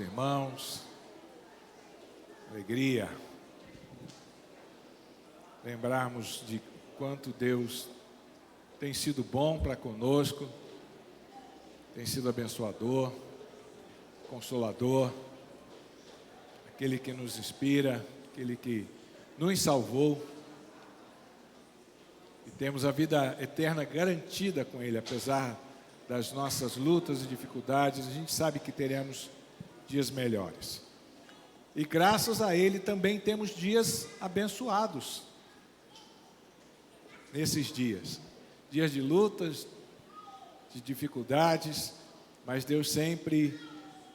irmãos, alegria lembrarmos de quanto Deus tem sido bom para conosco, tem sido abençoador, consolador, aquele que nos inspira, aquele que nos salvou e temos a vida eterna garantida com Ele, apesar das nossas lutas e dificuldades, a gente sabe que teremos dias melhores. E graças a Ele também temos dias abençoados nesses dias. Dias de lutas, de dificuldades, mas Deus sempre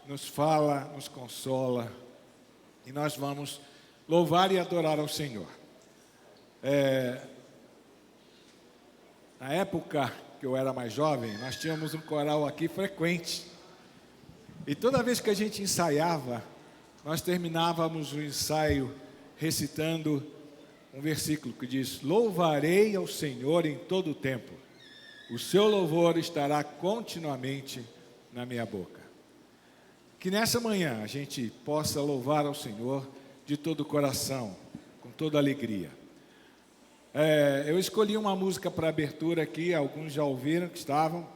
nos fala, nos consola, e nós vamos louvar e adorar ao Senhor. Na época que eu era mais jovem, nós tínhamos um coral aqui frequente, e toda vez que a gente ensaiava, nós terminávamos o ensaio recitando um versículo que diz: louvarei ao Senhor em todo o tempo, o seu louvor estará continuamente na minha boca. Que nessa manhã a gente possa louvar ao Senhor de todo o coração, com toda alegria. Eu escolhi uma música para abertura aqui, alguns já ouviram que estavam,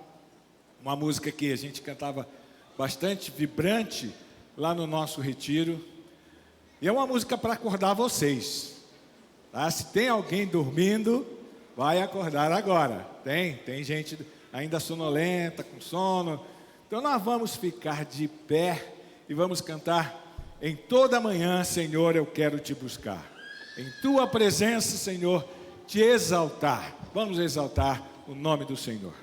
uma música que a gente cantava bastante vibrante lá no nosso retiro, e é uma música para acordar vocês, tá? Se tem alguém dormindo, vai acordar agora. Tem gente ainda sonolenta, com sono. Então nós vamos ficar de pé e vamos cantar: em toda manhã, Senhor, eu quero te buscar, em tua presença, Senhor, te exaltar. Vamos exaltar o nome do Senhor.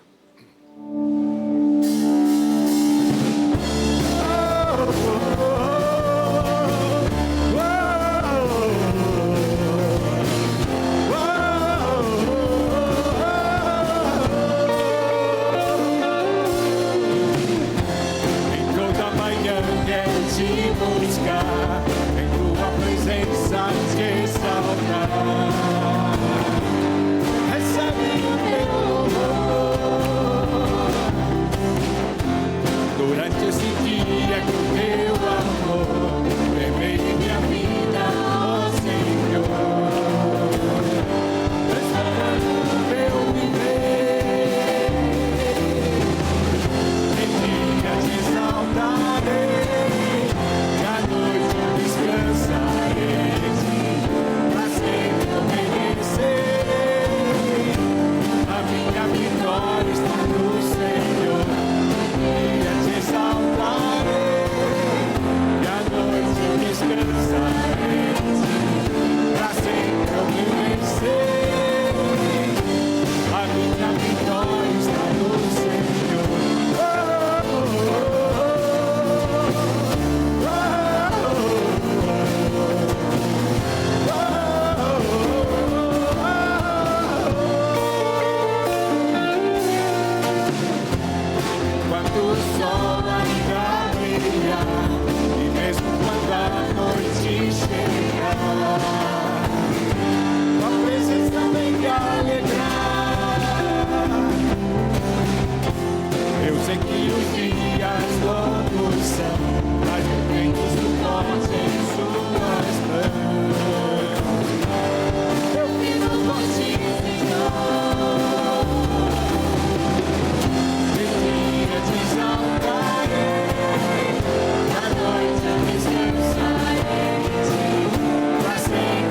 Pra sempre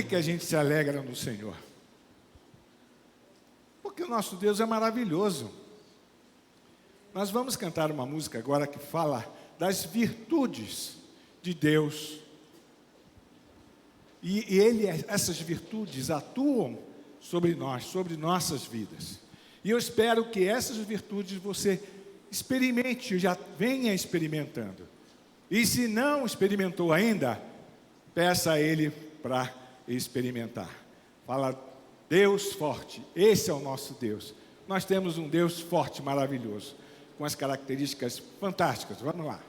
que a gente se alegra no Senhor? Porque o nosso Deus é maravilhoso. Nós vamos cantar uma música agora que fala das virtudes de Deus. E essas virtudes atuam sobre nós, sobre nossas vidas. E eu espero que essas virtudes você experimente, já venha experimentando. E se não experimentou ainda, peça a Ele para experimentar. Fala, Deus forte, esse é o nosso Deus. Nós temos um Deus forte, maravilhoso, com as características fantásticas. Vamos lá.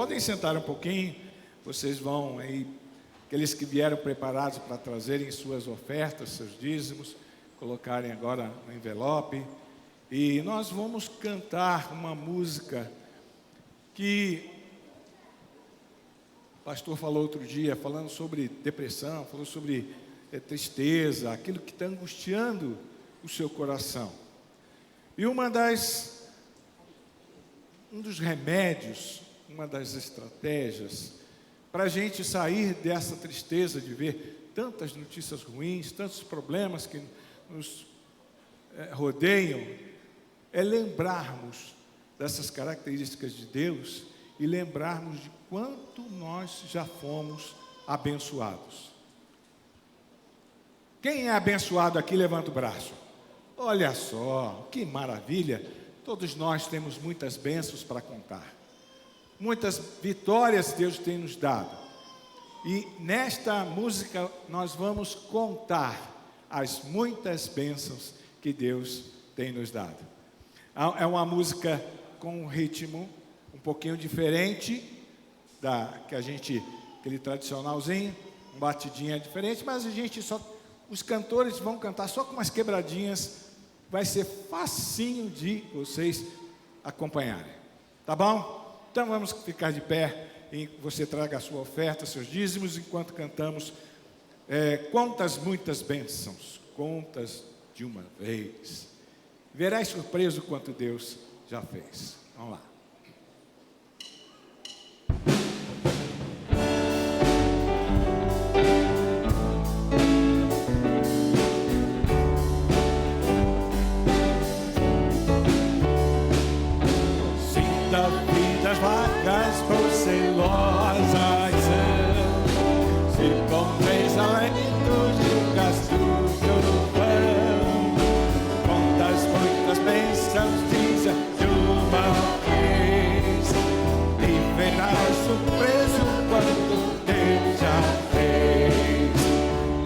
Podem sentar um pouquinho, vocês vão aí, aqueles que vieram preparados para trazerem suas ofertas, seus dízimos, colocarem agora no envelope. E nós vamos cantar uma música que o pastor falou outro dia, falando sobre depressão, falou sobre tristeza, aquilo que está angustiando o seu coração. E um dos remédios, uma das estratégias para a gente sair dessa tristeza de ver tantas notícias ruins, tantos problemas que nos rodeiam, é lembrarmos dessas características de Deus e lembrarmos de quanto nós já fomos abençoados. Quem é abençoado aqui, levanta o braço. Olha só, que maravilha. Todos nós temos muitas bênçãos para contar. Muitas vitórias Deus tem nos dado. E nesta música nós vamos contar as muitas bênçãos que Deus tem nos dado. É uma música com um ritmo um pouquinho diferente aquele tradicionalzinho, uma batidinha diferente, mas os cantores vão cantar só com umas quebradinhas, vai ser facinho de vocês acompanharem, tá bom? Então vamos ficar de pé e você traga a sua oferta, seus dízimos, enquanto cantamos quantas muitas bênçãos, contas de uma vez. Verás surpreso quanto Deus já fez. Vamos lá. Das vacas procelosas se com 3 alentos de um gasto do pão, quantas muitas bênçãos diz de uma vez, e verás surpreso quando Deus já fez.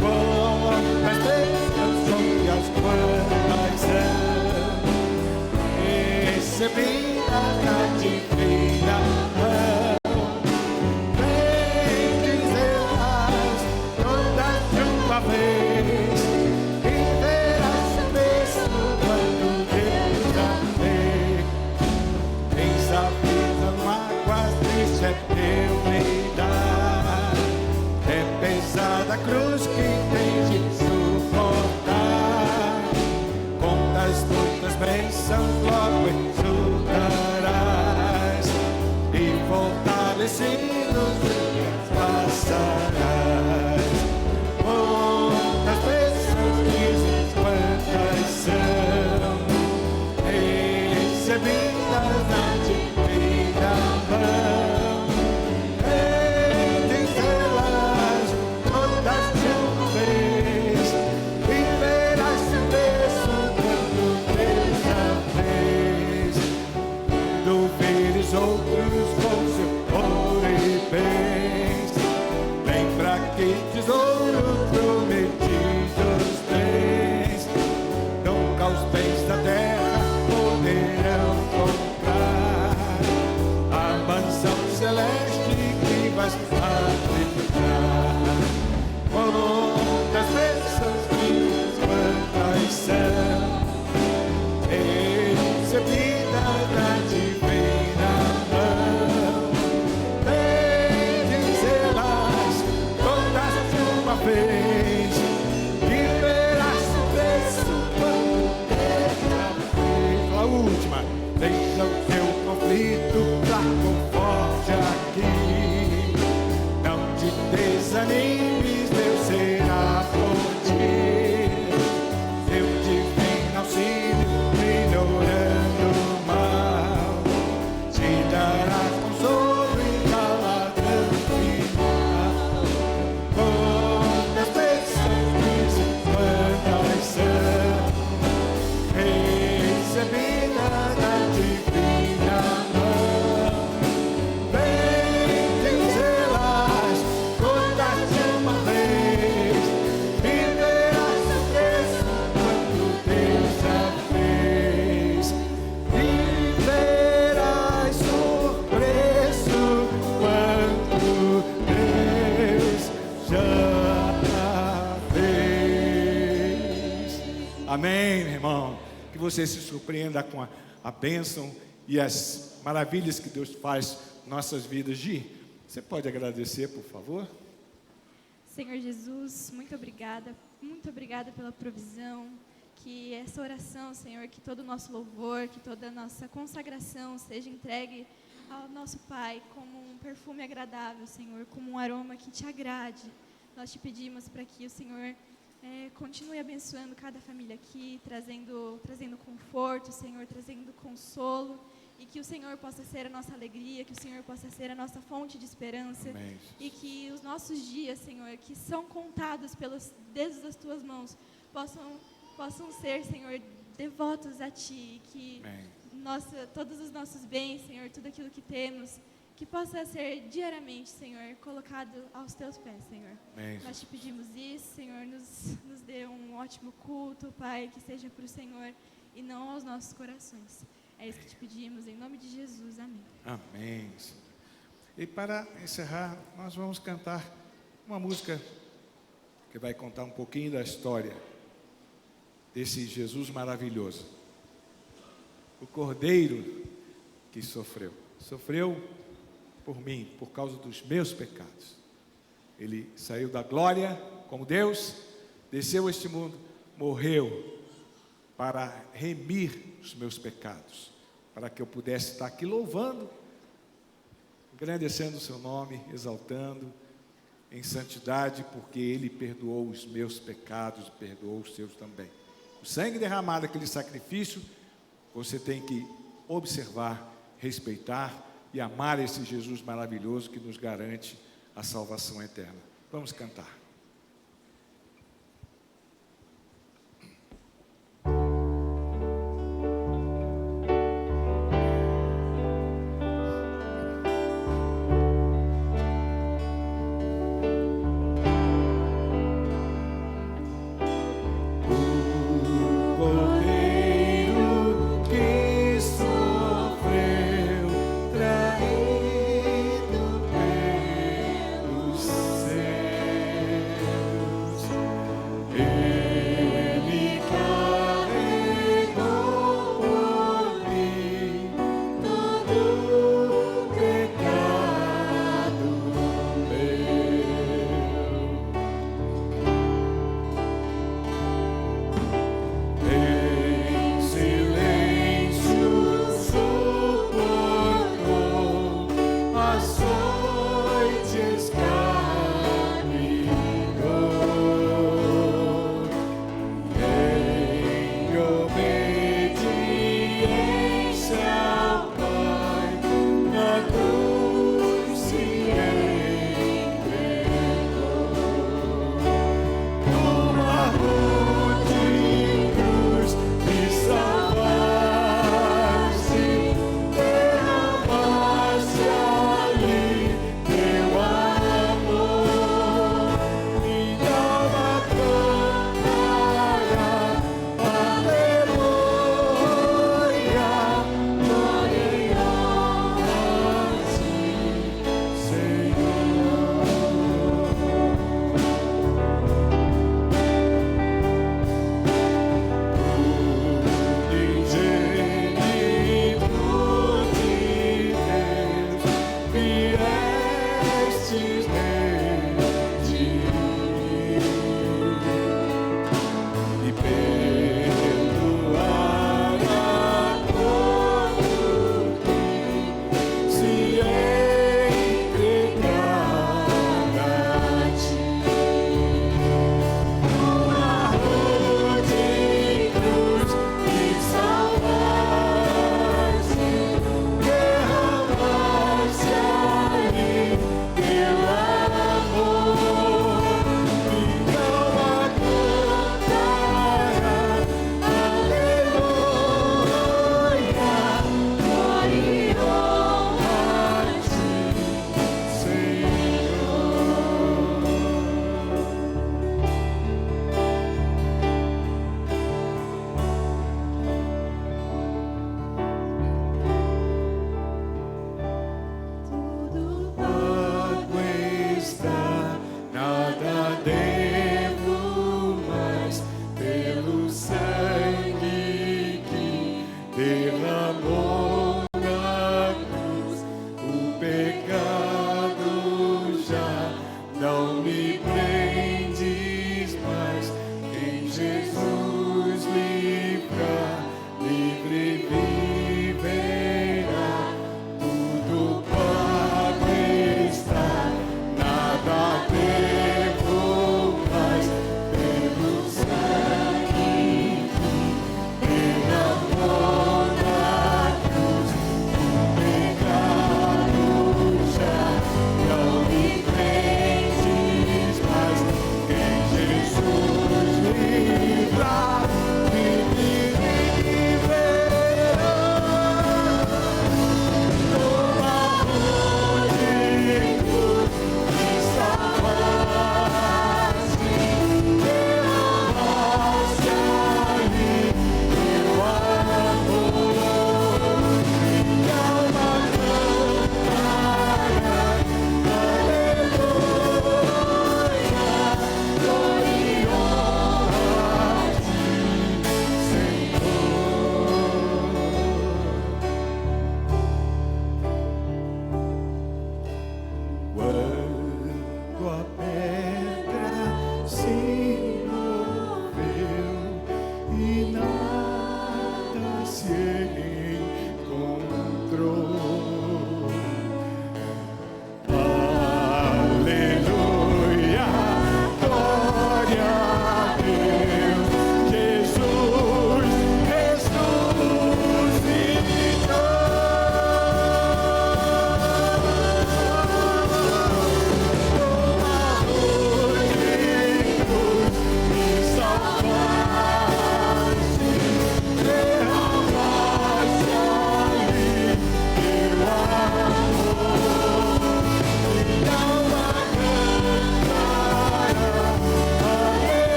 Quantas bênçãos são e as quantas são recebidas na divina mão, vem dizê-las todas de uma vez, e verás o preço quando Deus já fez. Tens a vida mágoas, triste é teu me dar, é pesada a cruz que tens de suportar, contas muitas bênçãos logo exultarás, e fortalecidos passarás. Quantas bênçãos dizes, quantas são recebidas na divina mão, diz-elas todas de uma vez, e verás o preço quando Deus já fez. Do veres outros com seu ouro e bens, lembra que tesouro prometidos tens, nunca os bens da terra poderão comprar a mansão celeste que vais habitar. Quantas bênçãos dizes, quantas são recebidas na divina mão, vem dizê-las todas de uma vez, e verás o preço quando Deus já fez. A última, deixa o teu conflito fraco forte aqui, não te desanimes, Deus será Amém, meu irmão. Que você se surpreenda com a bênção e as maravilhas que Deus faz em nossas vidas. Gi, você pode agradecer, por favor? Senhor Jesus, muito obrigada pela provisão. Que essa oração, Senhor, que todo o nosso louvor, que toda a nossa consagração seja entregue ao nosso Pai como um perfume agradável, Senhor, como um aroma que te agrade. Nós te pedimos para que o Senhor continue abençoando cada família aqui, trazendo conforto, Senhor, trazendo consolo, e que o Senhor possa ser a nossa alegria, que o Senhor possa ser a nossa fonte de esperança. Amém. E que os nossos dias, Senhor, que são contados pelos dedos das tuas mãos, possam ser, Senhor, devotos a Ti, que todos os nossos bens, Senhor, tudo aquilo que temos, que possa ser diariamente, Senhor, colocado aos Teus pés, Senhor. Amém. Nós te pedimos isso, Senhor, nos dê um ótimo culto, Pai, que seja para o Senhor e não aos nossos corações. É isso que te pedimos, em nome de Jesus, amém. Amém, Senhor. E para encerrar, nós vamos cantar uma música que vai contar um pouquinho da história desse Jesus maravilhoso. O Cordeiro que sofreu por mim, por causa dos meus pecados. Ele saiu da glória como Deus, desceu a este mundo, morreu para remir os meus pecados, para que eu pudesse estar aqui louvando, engrandecendo o seu nome, exaltando em santidade, porque Ele perdoou os meus pecados, perdoou os seus também. O sangue derramado, aquele sacrifício, você tem que observar, respeitar e amar esse Jesus maravilhoso que nos garante a salvação eterna. Vamos cantar.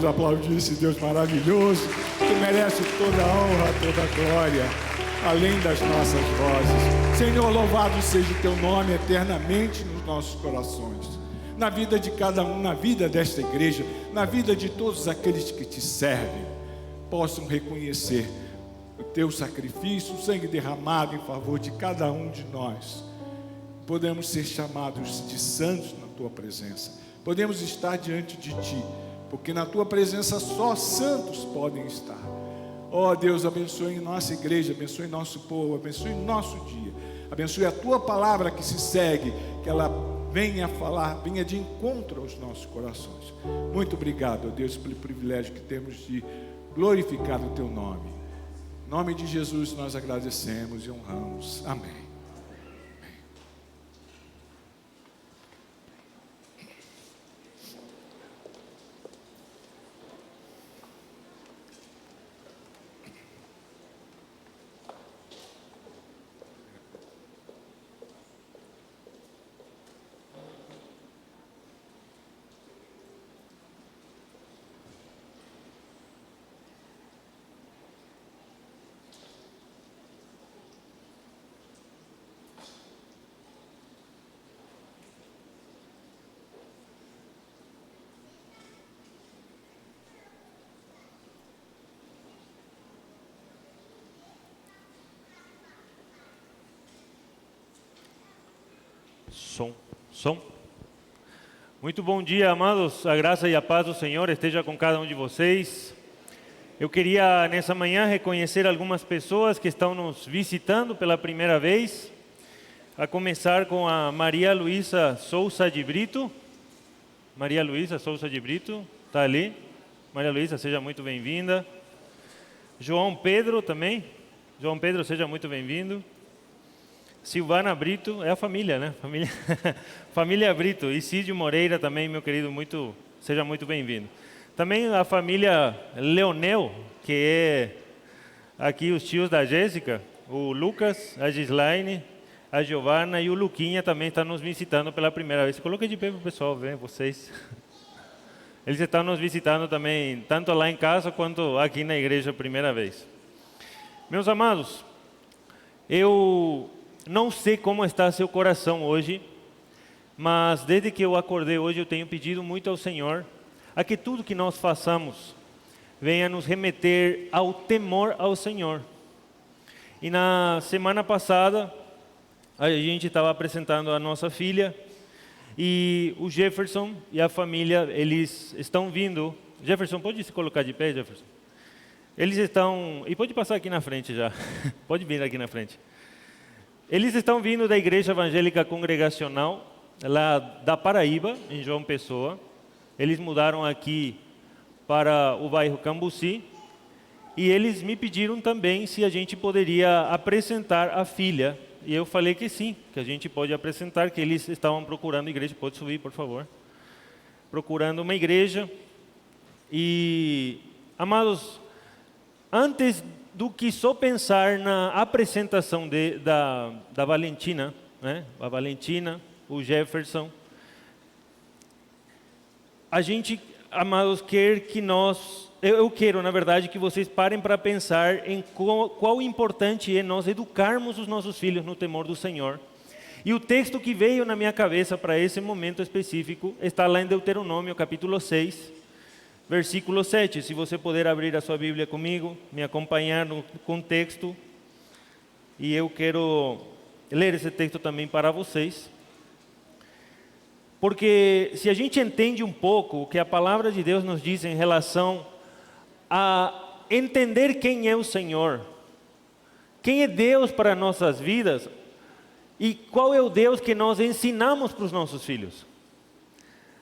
Vamos aplaudir esse Deus maravilhoso, que merece toda a honra, toda a glória, além das nossas vozes. Senhor, louvado seja o teu nome eternamente nos nossos corações, na vida de cada um, na vida desta igreja, na vida de todos aqueles que te servem, possam reconhecer o teu sacrifício, o sangue derramado em favor de cada um de nós. Podemos ser chamados de santos na tua presença, podemos estar diante de ti, porque na tua presença só santos podem estar. Ó Deus, abençoe nossa igreja, abençoe nosso povo, abençoe nosso dia, abençoe a tua palavra que se segue, que ela venha falar, venha de encontro aos nossos corações. Muito obrigado, ó Deus, pelo privilégio que temos de glorificar o teu nome. Em nome de Jesus nós agradecemos e honramos. Amém. Som. Muito bom dia, amados. A graça e a paz do Senhor esteja com cada um de vocês. Eu queria, nessa manhã, reconhecer algumas pessoas que estão nos visitando pela primeira vez. A começar com a Maria Luísa Souza de Brito. Maria Luísa Souza de Brito, está ali. Maria Luísa, seja muito bem-vinda. João Pedro também. João Pedro, seja muito bem-vindo. Silvana Brito, é a família, né? Família Brito. E Cídio Moreira também, meu querido, seja muito bem-vindo. Também a família Leonel, que é aqui os tios da Jéssica, o Lucas, a Gislaine, a Giovana e o Luquinha também estão nos visitando pela primeira vez. Coloca de pé para o pessoal ver vocês. Eles estão nos visitando também, tanto lá em casa quanto aqui na igreja, primeira vez. Meus amados, eu não sei como está seu coração hoje, mas desde que eu acordei hoje eu tenho pedido muito ao Senhor a que tudo que nós façamos venha nos remeter ao temor ao Senhor. E na semana passada a gente estava apresentando a nossa filha e o Jefferson e a família, eles estão vindo. Jefferson, pode se colocar de pé, Jefferson? Eles estão, e pode passar aqui na frente já, pode vir aqui na frente. Eles estão vindo da Igreja Evangélica Congregacional, lá da Paraíba, em João Pessoa. Eles mudaram aqui para o bairro Cambuci. E eles me pediram também se a gente poderia apresentar a filha. E eu falei que sim, que a gente pode apresentar, que eles estavam procurando igreja. Pode subir, por favor. Procurando uma igreja. E, amados, antes do que só pensar na apresentação da Valentina, né? A Valentina, o Jefferson, a gente, amados, quer que eu quero, na verdade, que vocês parem para pensar em qual importante é nós educarmos os nossos filhos no temor do Senhor. E o texto que veio na minha cabeça para esse momento específico está lá em Deuteronômio, capítulo 6, versículo 7, se você puder abrir a sua Bíblia comigo, me acompanhar no contexto, e eu quero ler esse texto também para vocês, porque se a gente entende um pouco o que a palavra de Deus nos diz em relação a entender quem é o Senhor, quem é Deus para nossas vidas, e qual é o Deus que nós ensinamos para os nossos filhos.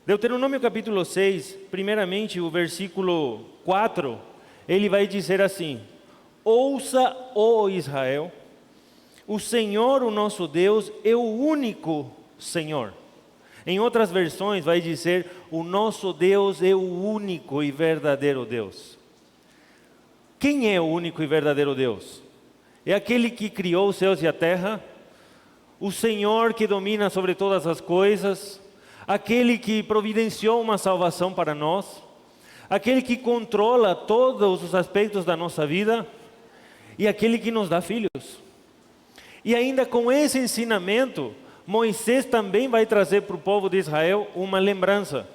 Deuteronômio capítulo 6, primeiramente o versículo 4, ele vai dizer assim: ouça, ó Israel, o Senhor, o nosso Deus, é o único Senhor. Em outras versões vai dizer, o nosso Deus é o único e verdadeiro Deus. Quem é o único e verdadeiro Deus? É aquele que criou os céus e a terra, o Senhor que domina sobre todas as coisas, aquele que providenciou uma salvação para nós, aquele que controla todos os aspectos da nossa vida e aquele que nos dá filhos. E ainda com esse ensinamento, Moisés também vai trazer para o povo de Israel uma lembrança,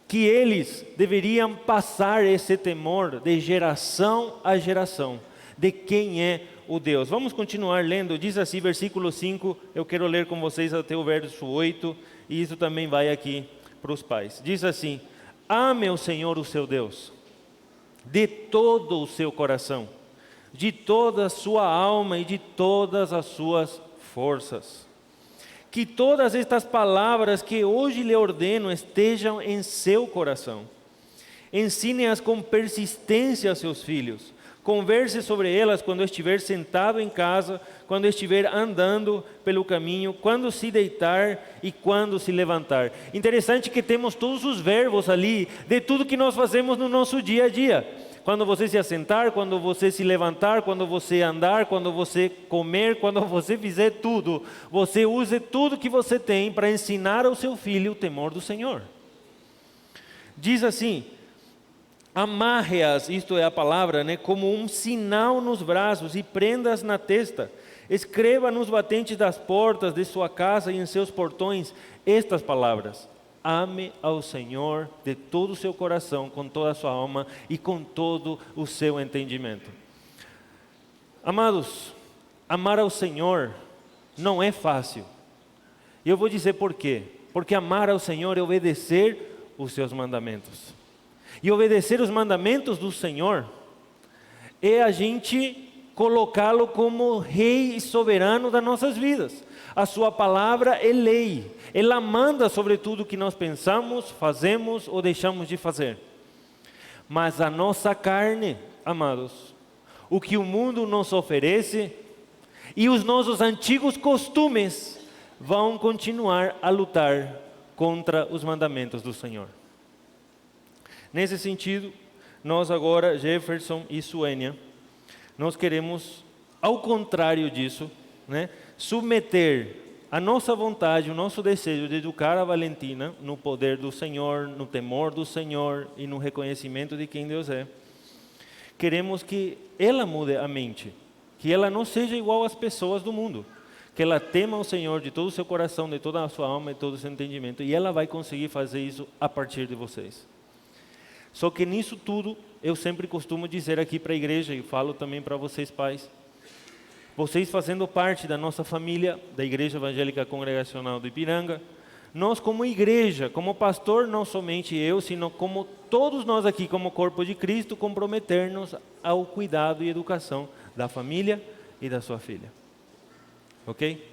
que eles deveriam passar esse temor de geração a geração, de quem é o Deus. Vamos continuar lendo, diz assim, versículo 5, eu quero ler com vocês até o verso 8, e isso também vai aqui para os pais. Diz assim: ame o Senhor o seu Deus, de todo o seu coração, de toda a sua alma e de todas as suas forças. Que todas estas palavras que hoje lhe ordeno estejam em seu coração. Ensine-as com persistência aos seus filhos. Converse sobre elas quando estiver sentado em casa, quando estiver andando pelo caminho, quando se deitar e quando se levantar. Interessante que temos todos os verbos ali de tudo que nós fazemos no nosso dia a dia. Quando você se assentar, quando você se levantar, quando você andar, quando você comer, quando você fizer tudo, você use tudo que você tem para ensinar ao seu filho o temor do Senhor. Diz assim: amarre-as, isto é a palavra, como um sinal nos braços e prenda-as na testa. Escreva nos batentes das portas de sua casa e em seus portões estas palavras: ame ao Senhor de todo o seu coração, com toda a sua alma e com todo o seu entendimento. Amados, amar ao Senhor não é fácil. E eu vou dizer por quê. Porque amar ao Senhor é obedecer os seus mandamentos. E obedecer os mandamentos do Senhor é a gente colocá-lo como rei e soberano das nossas vidas. A sua palavra é lei. Ela manda sobre tudo que nós pensamos, fazemos ou deixamos de fazer. Mas a nossa carne, amados, o que o mundo nos oferece e os nossos antigos costumes vão continuar a lutar contra os mandamentos do Senhor. Nesse sentido, nós agora, Jefferson e Suênia, nós queremos, ao contrário disso, submeter a nossa vontade, o nosso desejo de educar a Valentina no poder do Senhor, no temor do Senhor e no reconhecimento de quem Deus é. Queremos que ela mude a mente, que ela não seja igual às pessoas do mundo, que ela tema o Senhor de todo o seu coração, de toda a sua alma e todo o seu entendimento, e ela vai conseguir fazer isso a partir de vocês. Só que nisso tudo, eu sempre costumo dizer aqui para a igreja, e falo também para vocês pais, vocês fazendo parte da nossa família, da Igreja Evangélica Congregacional do Ipiranga, nós como igreja, como pastor, não somente eu, sino como todos nós aqui como corpo de Cristo, comprometer-nos ao cuidado e educação da família e da sua filha. Ok?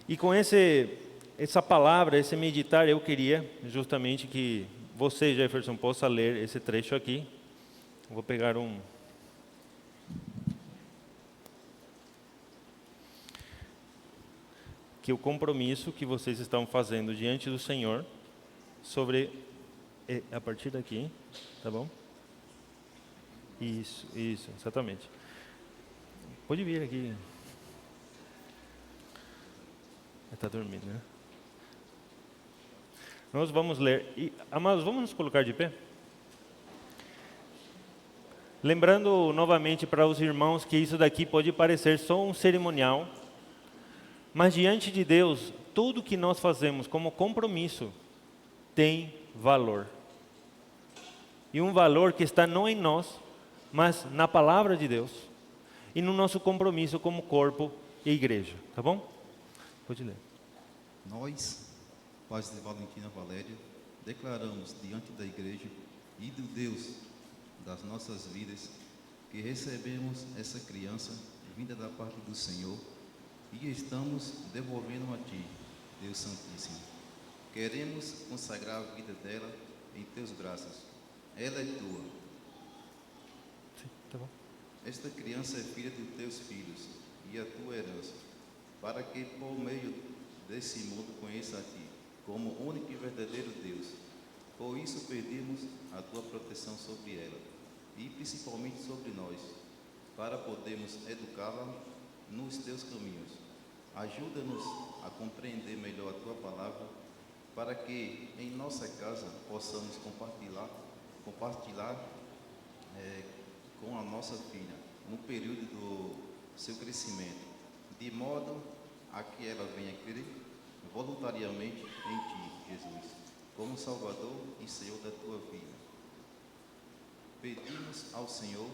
E com essa palavra, esse meditar, eu queria justamente que você, Jefferson, possa ler esse trecho aqui. Vou pegar que o compromisso que vocês estão fazendo diante do Senhor sobre, a partir daqui, tá bom? Isso, exatamente. Pode vir aqui. Está dormindo, né? Nós vamos ler. Amados, vamos nos colocar de pé? Lembrando novamente para os irmãos que isso daqui pode parecer só um cerimonial, mas diante de Deus, tudo que nós fazemos como compromisso tem valor. E um valor que está não em nós, mas na palavra de Deus e no nosso compromisso como corpo e igreja. Tá bom? Pode ler. Nós, pais de Valentina Valéria, declaramos diante da igreja e do Deus das nossas vidas que recebemos essa criança vinda da parte do Senhor e estamos devolvendo a Ti, Deus Santíssimo. Queremos consagrar a vida dela em Teus braços. Ela é Tua. Sim, tá bom. Esta criança é filha de Teus filhos e a Tua herança, para que por meio desse mundo conheça a Ti, como único e verdadeiro Deus. Por isso pedimos a Tua proteção sobre ela, e principalmente sobre nós, para podermos educá-la nos Teus caminhos. Ajuda-nos a compreender melhor a Tua palavra, para que em nossa casa possamos compartilhar compartilhar com a nossa filha no período do seu crescimento, de modo a que ela venha crer voluntariamente em Ti, Jesus, como Salvador e Senhor da Tua vida. Pedimos ao Senhor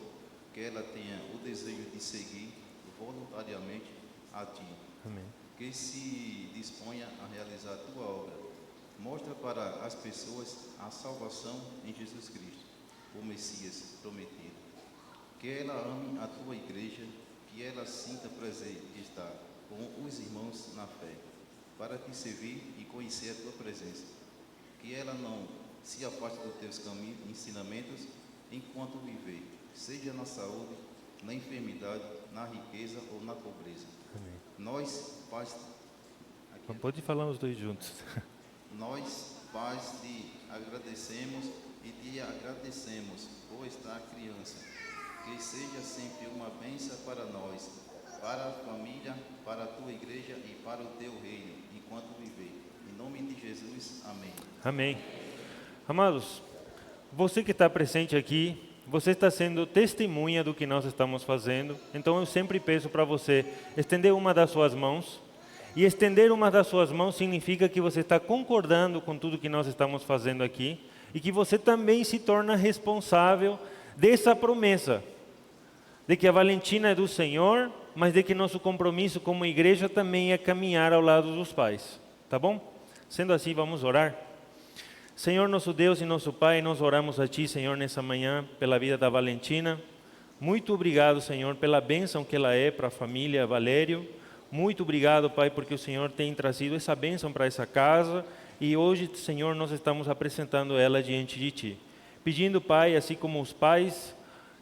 que ela tenha o desejo de seguir voluntariamente a Ti, Amém. que se disponha a realizar a Tua obra. Mostra para as pessoas a salvação em Jesus Cristo, o Messias prometido. Que ela ame a Tua igreja, que ela sinta prazer de estar com os irmãos na fé, para Te servir e conhecer a Tua presença. Que ela não se afaste dos Teus caminhos, ensinamentos, enquanto viver, seja na saúde, na enfermidade, na riqueza ou na pobreza. Amém. Nós, pais, Pode falar os dois juntos. nós, pais, Te agradecemos e Te agradecemos por estar criança. Que seja sempre uma bênção para nós, para a família, para a Tua igreja e para o Teu reino, enquanto viver. Em nome de Jesus, amém. Amém. Amados, você que está presente aqui, você está sendo testemunha do que nós estamos fazendo. Então eu sempre peço para você estender uma das suas mãos. E estender uma das suas mãos significa que você está concordando com tudo que nós estamos fazendo aqui e que você também se torna responsável dessa promessa, de que a Valentina é do Senhor, mas de que nosso compromisso como igreja também é caminhar ao lado dos pais. Tá bom? Sendo assim, vamos orar. Senhor, nosso Deus e nosso Pai, nós oramos a Ti, Senhor, nessa manhã, pela vida da Valentina. Muito obrigado, Senhor, pela bênção que ela é para a família Valério. Muito obrigado, Pai, porque o Senhor tem trazido essa bênção para essa casa. E hoje, Senhor, nós estamos apresentando ela diante de Ti. Pedindo, Pai, assim como os pais,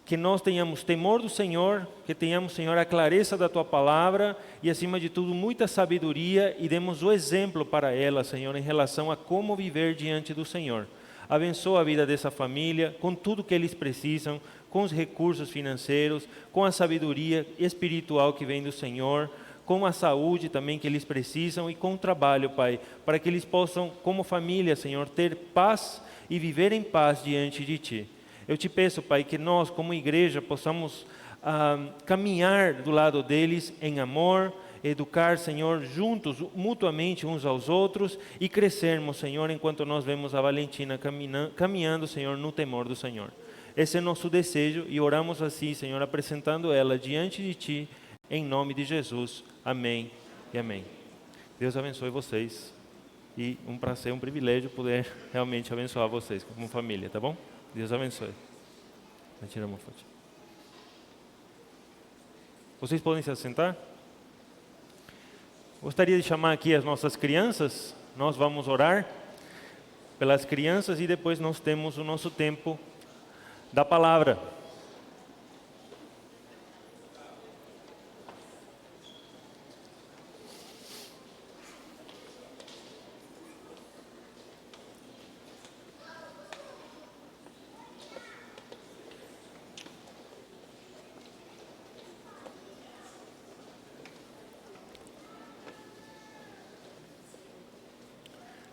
que nós tenhamos temor do Senhor, que tenhamos, Senhor, a clareza da Tua palavra e, acima de tudo, muita sabedoria e demos o exemplo para ela, Senhor, em relação a como viver diante do Senhor. Abençoa a vida dessa família com tudo que eles precisam, com os recursos financeiros, com a sabedoria espiritual que vem do Senhor, com a saúde também que eles precisam e com o trabalho, Pai, para que eles possam, como família, Senhor, ter paz e viver em paz diante de Ti. Eu te peço, Pai, que nós, como igreja, possamos caminhar do lado deles em amor, educar, Senhor, juntos, mutuamente uns aos outros e crescermos, Senhor, enquanto nós vemos a Valentina caminhando, Senhor, no temor do Senhor. Esse é nosso desejo e oramos assim, Senhor, apresentando ela diante de Ti, em nome de Jesus. Amém e amém. Deus abençoe vocês e um prazer, um privilégio poder realmente abençoar vocês como família, tá bom? Deus abençoe. Vai tirar uma foto. Vocês podem se assentar? Gostaria de chamar aqui as nossas crianças. Nós vamos orar pelas crianças e depois nós temos o nosso tempo da palavra.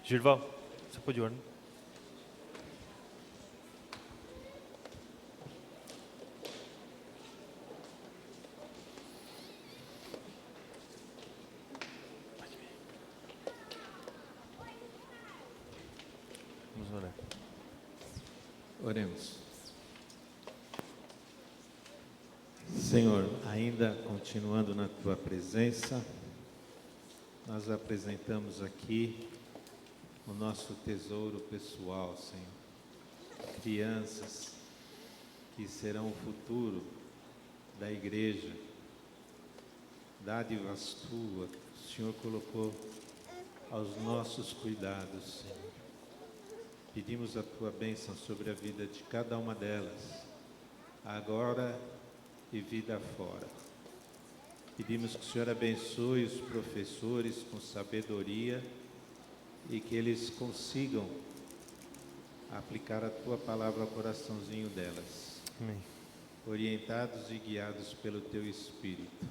Gilval, você pode orar? Vamos orar. Oremos. Senhor, ainda continuando na Tua presença, nós apresentamos aqui o nosso tesouro pessoal, Senhor. Crianças que serão o futuro da igreja, dádivas Tuas, o Senhor colocou aos nossos cuidados, Senhor. Pedimos a Tua bênção sobre a vida de cada uma delas, agora e vida fora. Pedimos que o Senhor abençoe os professores com sabedoria e que eles consigam aplicar a Tua palavra ao coraçãozinho delas. Amém. Orientados e guiados pelo Teu Espírito.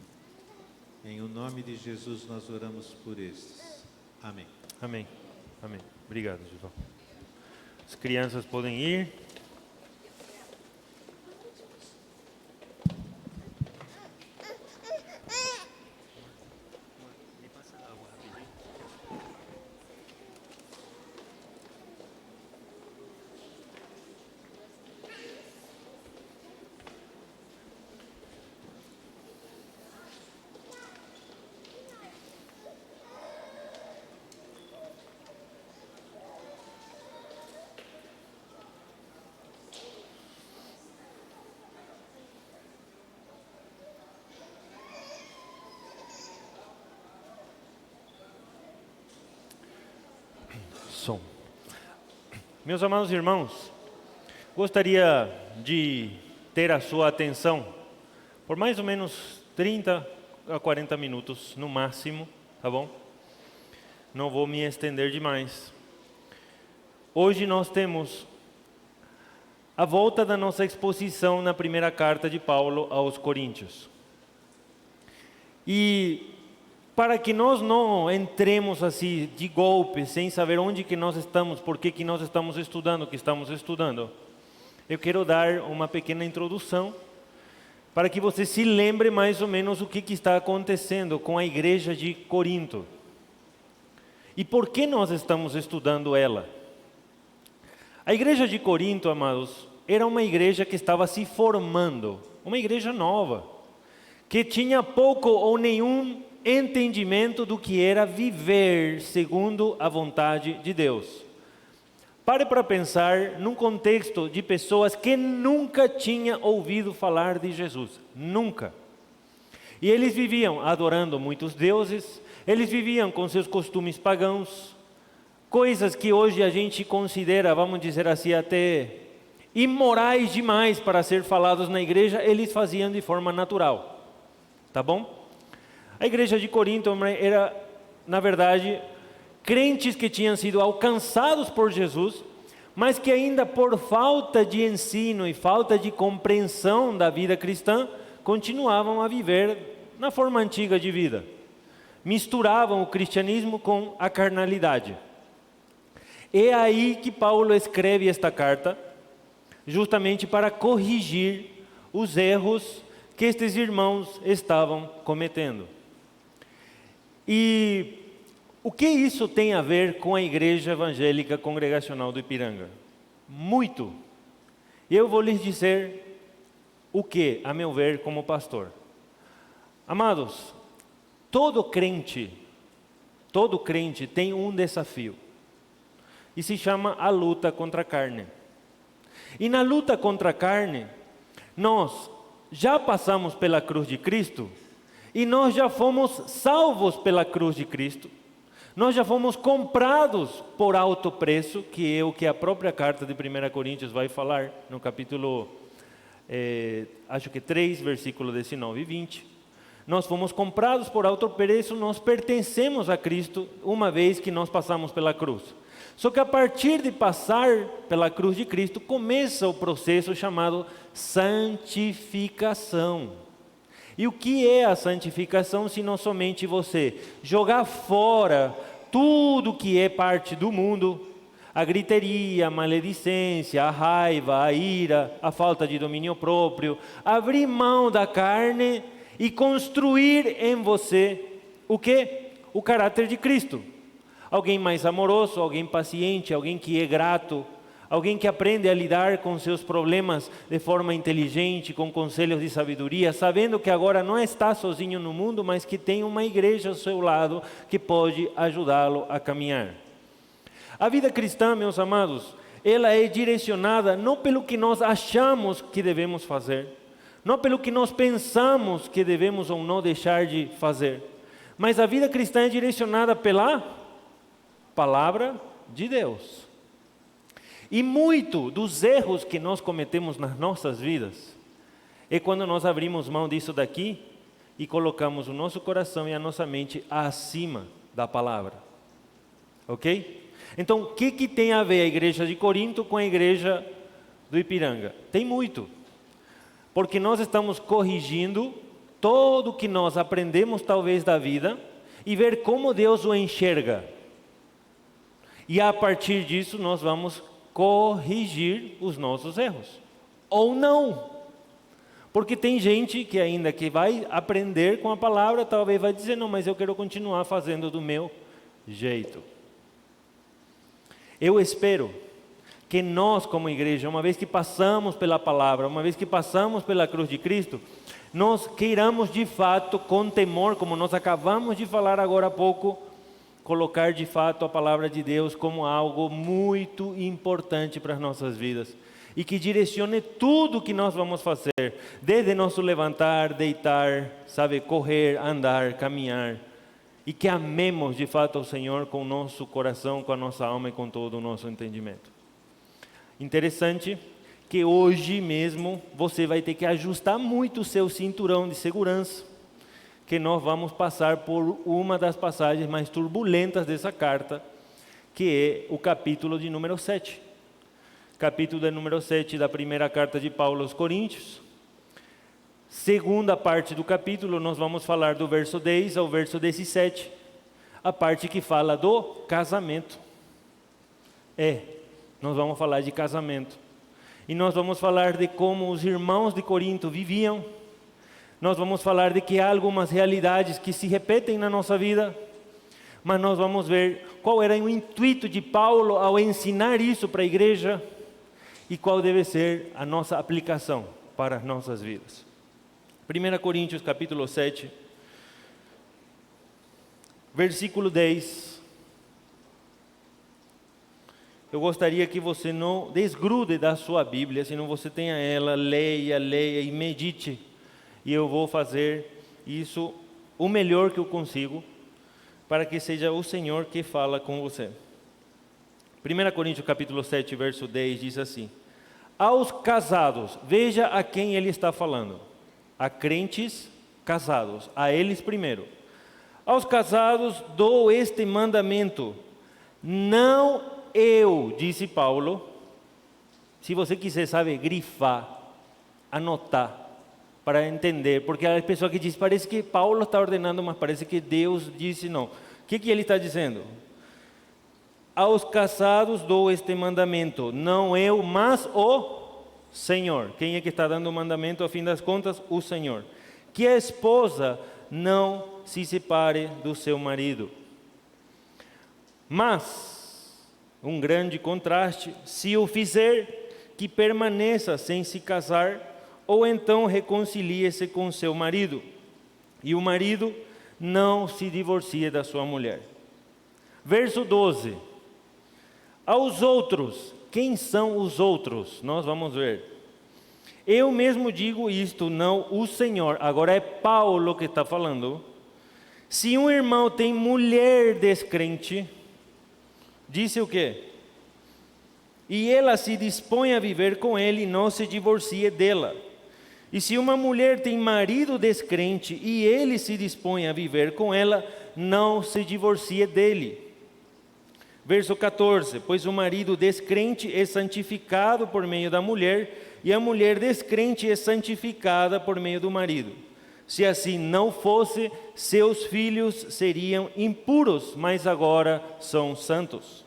Em o nome de Jesus nós oramos por estes. Amém. Amém. Amém. Obrigado, Gilval. As crianças podem ir. som. Meus amados irmãos, gostaria de ter a sua atenção por mais ou menos 30 a 40 minutos no máximo, tá bom? Não vou me estender demais. Hoje nós temos a volta da nossa exposição na primeira carta de Paulo aos Coríntios. E para que nós não entremos assim de golpe, sem saber onde que nós estamos, por que nós estamos estudando o que estamos estudando, eu quero dar uma pequena introdução para que você se lembre mais ou menos o que está acontecendo com a igreja de Corinto. E por que nós estamos estudando ela? A igreja de Corinto, amados, era uma igreja que estava se formando, uma igreja nova, que tinha pouco ou nenhum entendimento do que era viver segundo a vontade de Deus. Pare para pensar num contexto de pessoas que nunca tinham ouvido falar de Jesus, nunca. E eles viviam adorando muitos deuses, eles viviam com seus costumes pagãos, coisas que hoje a gente considera, vamos dizer assim, até imorais demais para ser falados na igreja, eles faziam de forma natural, tá bom? A igreja de Corinto era, na verdade, crentes que tinham sido alcançados por Jesus, mas que ainda por falta de ensino e falta de compreensão da vida cristã, continuavam a viver na forma antiga de vida. Misturavam o cristianismo com a carnalidade. É aí que Paulo escreve esta carta, justamente para corrigir os erros que estes irmãos estavam cometendo. E o que isso tem a ver com a Igreja Evangélica Congregacional do Ipiranga? Muito. Eu vou lhes dizer o que, a meu ver, como pastor. Amados, todo crente tem um desafio. E se chama a luta contra a carne. E na luta contra a carne, nós já passamos pela cruz de Cristo e nós já fomos salvos pela cruz de Cristo. Nós já fomos comprados por alto preço, que é o que a própria carta de 1 Coríntios vai falar, no capítulo, acho que 3, versículo 19 e 20. Nós fomos comprados por alto preço, nós pertencemos a Cristo, uma vez que nós passamos pela cruz. Só que a partir de passar pela cruz de Cristo, começa o processo chamado santificação. E o que é a santificação, se não somente você jogar fora tudo que é parte do mundo, a griteria, a maledicência, a raiva, a ira, a falta de domínio próprio, abrir mão da carne e construir em você o quê? O caráter de Cristo. Alguém mais amoroso, alguém paciente, alguém que é grato, alguém que aprende a lidar com seus problemas de forma inteligente, com conselhos de sabedoria, sabendo que agora não está sozinho no mundo, mas que tem uma igreja ao seu lado que pode ajudá-lo a caminhar. A vida cristã, meus amados, ela é direcionada não pelo que nós achamos que devemos fazer, não pelo que nós pensamos que devemos ou não deixar de fazer, mas a vida cristã é direcionada pela palavra de Deus. E muito dos erros que nós cometemos nas nossas vidas é quando nós abrimos mão disso daqui e colocamos o nosso coração e a nossa mente acima da palavra. Ok? Então, o que tem a ver a igreja de Corinto com a igreja do Ipiranga? Tem muito. Porque nós estamos corrigindo todo o que nós aprendemos talvez da vida e ver como Deus o enxerga. E a partir disso nós vamos corrigir os nossos erros. Ou não. Porque tem gente que ainda que vai aprender com a palavra, talvez vai dizer, não, mas eu quero continuar fazendo do meu jeito. Eu espero que nós como igreja, uma vez que passamos pela palavra, uma vez que passamos pela cruz de Cristo, nós queiramos de fato, com temor, como nós acabamos de falar agora há pouco, colocar de fato a palavra de Deus como algo muito importante para as nossas vidas e que direcione tudo o que nós vamos fazer, desde nosso levantar, deitar, sabe, correr, andar, caminhar e que amemos de fato ao Senhor com o nosso coração, com a nossa alma e com todo o nosso entendimento. Interessante que hoje mesmo você vai ter que ajustar muito o seu cinturão de segurança, que nós vamos passar por uma das passagens mais turbulentas dessa carta, que é o capítulo de número 7. Capítulo de número 7 da primeira carta de Paulo aos Coríntios. Segunda parte do capítulo, nós vamos falar do verso 10 ao verso 17, a parte que fala do casamento. Nós vamos falar de casamento. E nós vamos falar de como os irmãos de Corinto viviam. Nós vamos falar de que há algumas realidades que se repetem na nossa vida, mas nós vamos ver qual era o intuito de Paulo ao ensinar isso para a igreja e qual deve ser a nossa aplicação para as nossas vidas. 1 Coríntios capítulo 7, versículo 10. Eu gostaria que você não desgrude da sua Bíblia, senão você tenha ela, leia e medite. E eu vou fazer isso o melhor que eu consigo, para que seja o Senhor que fala com você. 1 Coríntios capítulo 7, verso 10 diz assim: aos casados, veja a quem ele está falando. A crentes casados, a eles primeiro. Aos casados dou este mandamento, não eu, disse Paulo. Se você quiser, sabe, grifar, anotar, para entender, porque a pessoa que diz, parece que Paulo está ordenando, mas parece que Deus disse não. O que ele está dizendo? Aos casados dou este mandamento, não eu, mas o Senhor. Quem é que está dando o mandamento, a fim das contas? O Senhor. Que a esposa não se separe do seu marido. Mas um grande contraste, se o fizer, que permaneça sem se casar, ou então reconcilie-se com seu marido, e o marido não se divorcie da sua mulher. Verso 12. Aos outros, quem são os outros? Nós vamos ver. Eu mesmo digo isto, não o Senhor. Agora é Paulo que está falando. Se um irmão tem mulher descrente, disse o quê? E ela se dispõe a viver com ele, não se divorcie dela. E se uma mulher tem marido descrente e ele se dispõe a viver com ela, não se divorcie dele. Verso 14, pois o marido descrente é santificado por meio da mulher, e a mulher descrente é santificada por meio do marido. Se assim não fosse, seus filhos seriam impuros, mas agora são santos.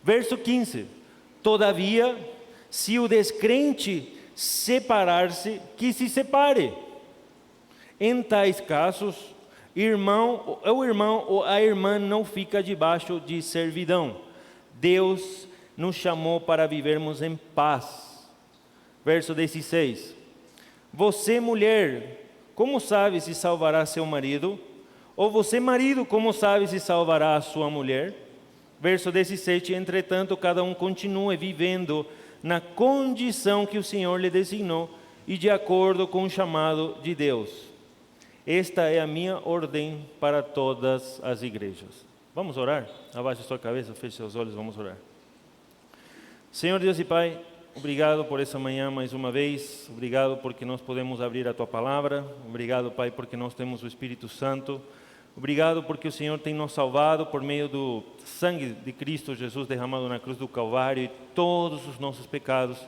Verso 15, todavia, se o descrente separar-se, que se separe. Em tais casos, o irmão ou a irmã não fica debaixo de servidão. Deus nos chamou para vivermos em paz. Verso 16. Você, mulher, como sabe se salvará seu marido? Ou você, marido, como sabe se salvará a sua mulher? Verso 17. Entretanto, cada um continue vivendo na condição que o Senhor lhe designou e de acordo com o chamado de Deus. Esta é a minha ordem para todas as igrejas. Vamos orar? Abaixe sua cabeça, feche seus olhos, vamos orar. Senhor Deus e Pai, obrigado por essa manhã mais uma vez. Obrigado porque nós podemos abrir a Tua Palavra. Obrigado, Pai, porque nós temos o Espírito Santo. Obrigado porque o Senhor tem nos salvado por meio do sangue de Cristo Jesus derramado na cruz do Calvário, e todos os nossos pecados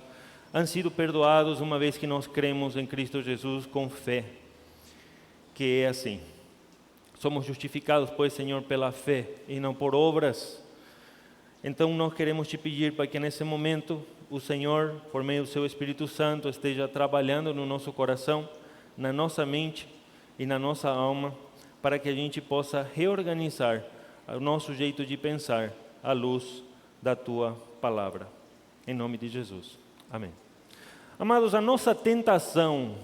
han sido perdoados uma vez que nós cremos em Cristo Jesus com fé. Que é assim. Somos justificados, pois, Senhor, pela fé e não por obras. Então nós queremos te pedir para que nesse momento o Senhor, por meio do seu Espírito Santo, esteja trabalhando no nosso coração, na nossa mente e na nossa alma, para que a gente possa reorganizar o nosso jeito de pensar à luz da Tua Palavra. Em nome de Jesus. Amém. Amados, a nossa tentação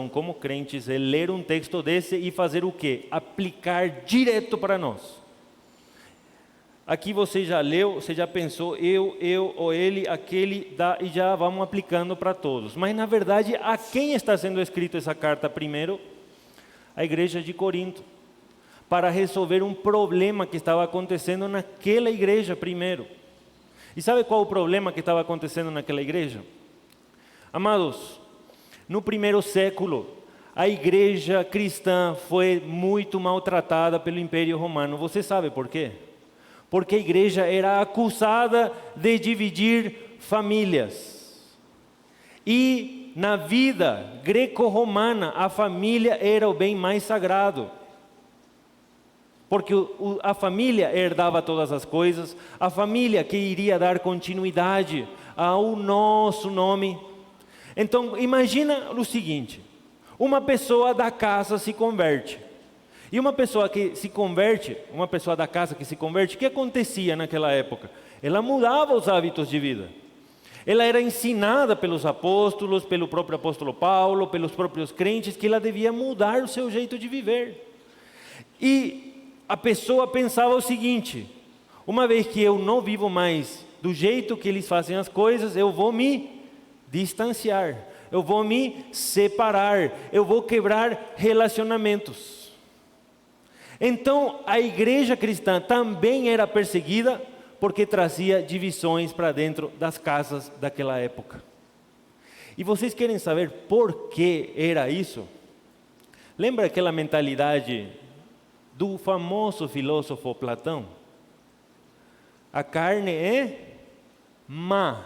como crentes é ler um texto desse e fazer o quê? Aplicar direto para nós. Aqui você já leu, você já pensou, eu ou ele, aquele, e já vamos aplicando para todos. Mas na verdade, a quem está sendo escrita essa carta primeiro? A igreja de Corinto. para resolver um problema que estava acontecendo naquela igreja primeiro. E sabe qual o problema que estava acontecendo naquela igreja? Amados, no primeiro século, a igreja cristã foi muito maltratada pelo Império Romano. Você sabe por quê? Porque a igreja era acusada de dividir famílias. E na vida greco-romana, a família era o bem mais sagrado. Porque a família herdava todas as coisas, a família que iria dar continuidade ao nosso nome. Então, imagina o seguinte: uma pessoa da casa se converte. E uma pessoa que se converte, uma pessoa da casa que se converte, o que acontecia naquela época? Ela mudava os hábitos de vida. Ela era ensinada pelos apóstolos, pelo próprio apóstolo Paulo, pelos próprios crentes, que ela devia mudar o seu jeito de viver. E a pessoa pensava o seguinte: uma vez que eu não vivo mais do jeito que eles fazem as coisas, eu vou me distanciar, eu vou me separar, eu vou quebrar relacionamentos. Então, a igreja cristã também era perseguida porque trazia divisões para dentro das casas daquela época. E vocês querem saber por que era isso? Lembra aquela mentalidade do famoso filósofo Platão? A carne é má,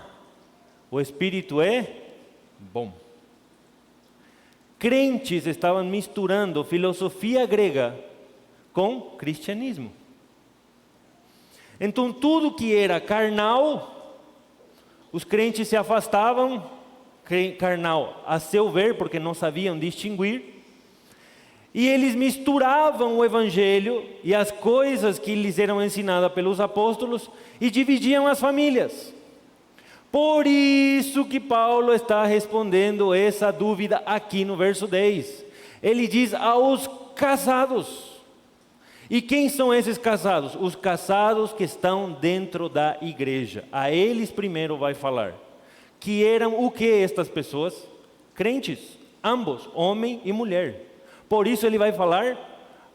o espírito é bom. Crentes estavam misturando filosofia grega com cristianismo. Então, tudo que era carnal, os crentes se afastavam, carnal a seu ver, porque não sabiam distinguir, e eles misturavam o evangelho e as coisas que lhes eram ensinadas pelos apóstolos e dividiam as famílias. Por isso que Paulo está respondendo essa dúvida aqui no verso 10. Ele diz aos casados. E quem são esses casados? Os casados que estão dentro da igreja. A eles primeiro vai falar. Que eram o que estas pessoas? Crentes, ambos, homem e mulher. Por isso ele vai falar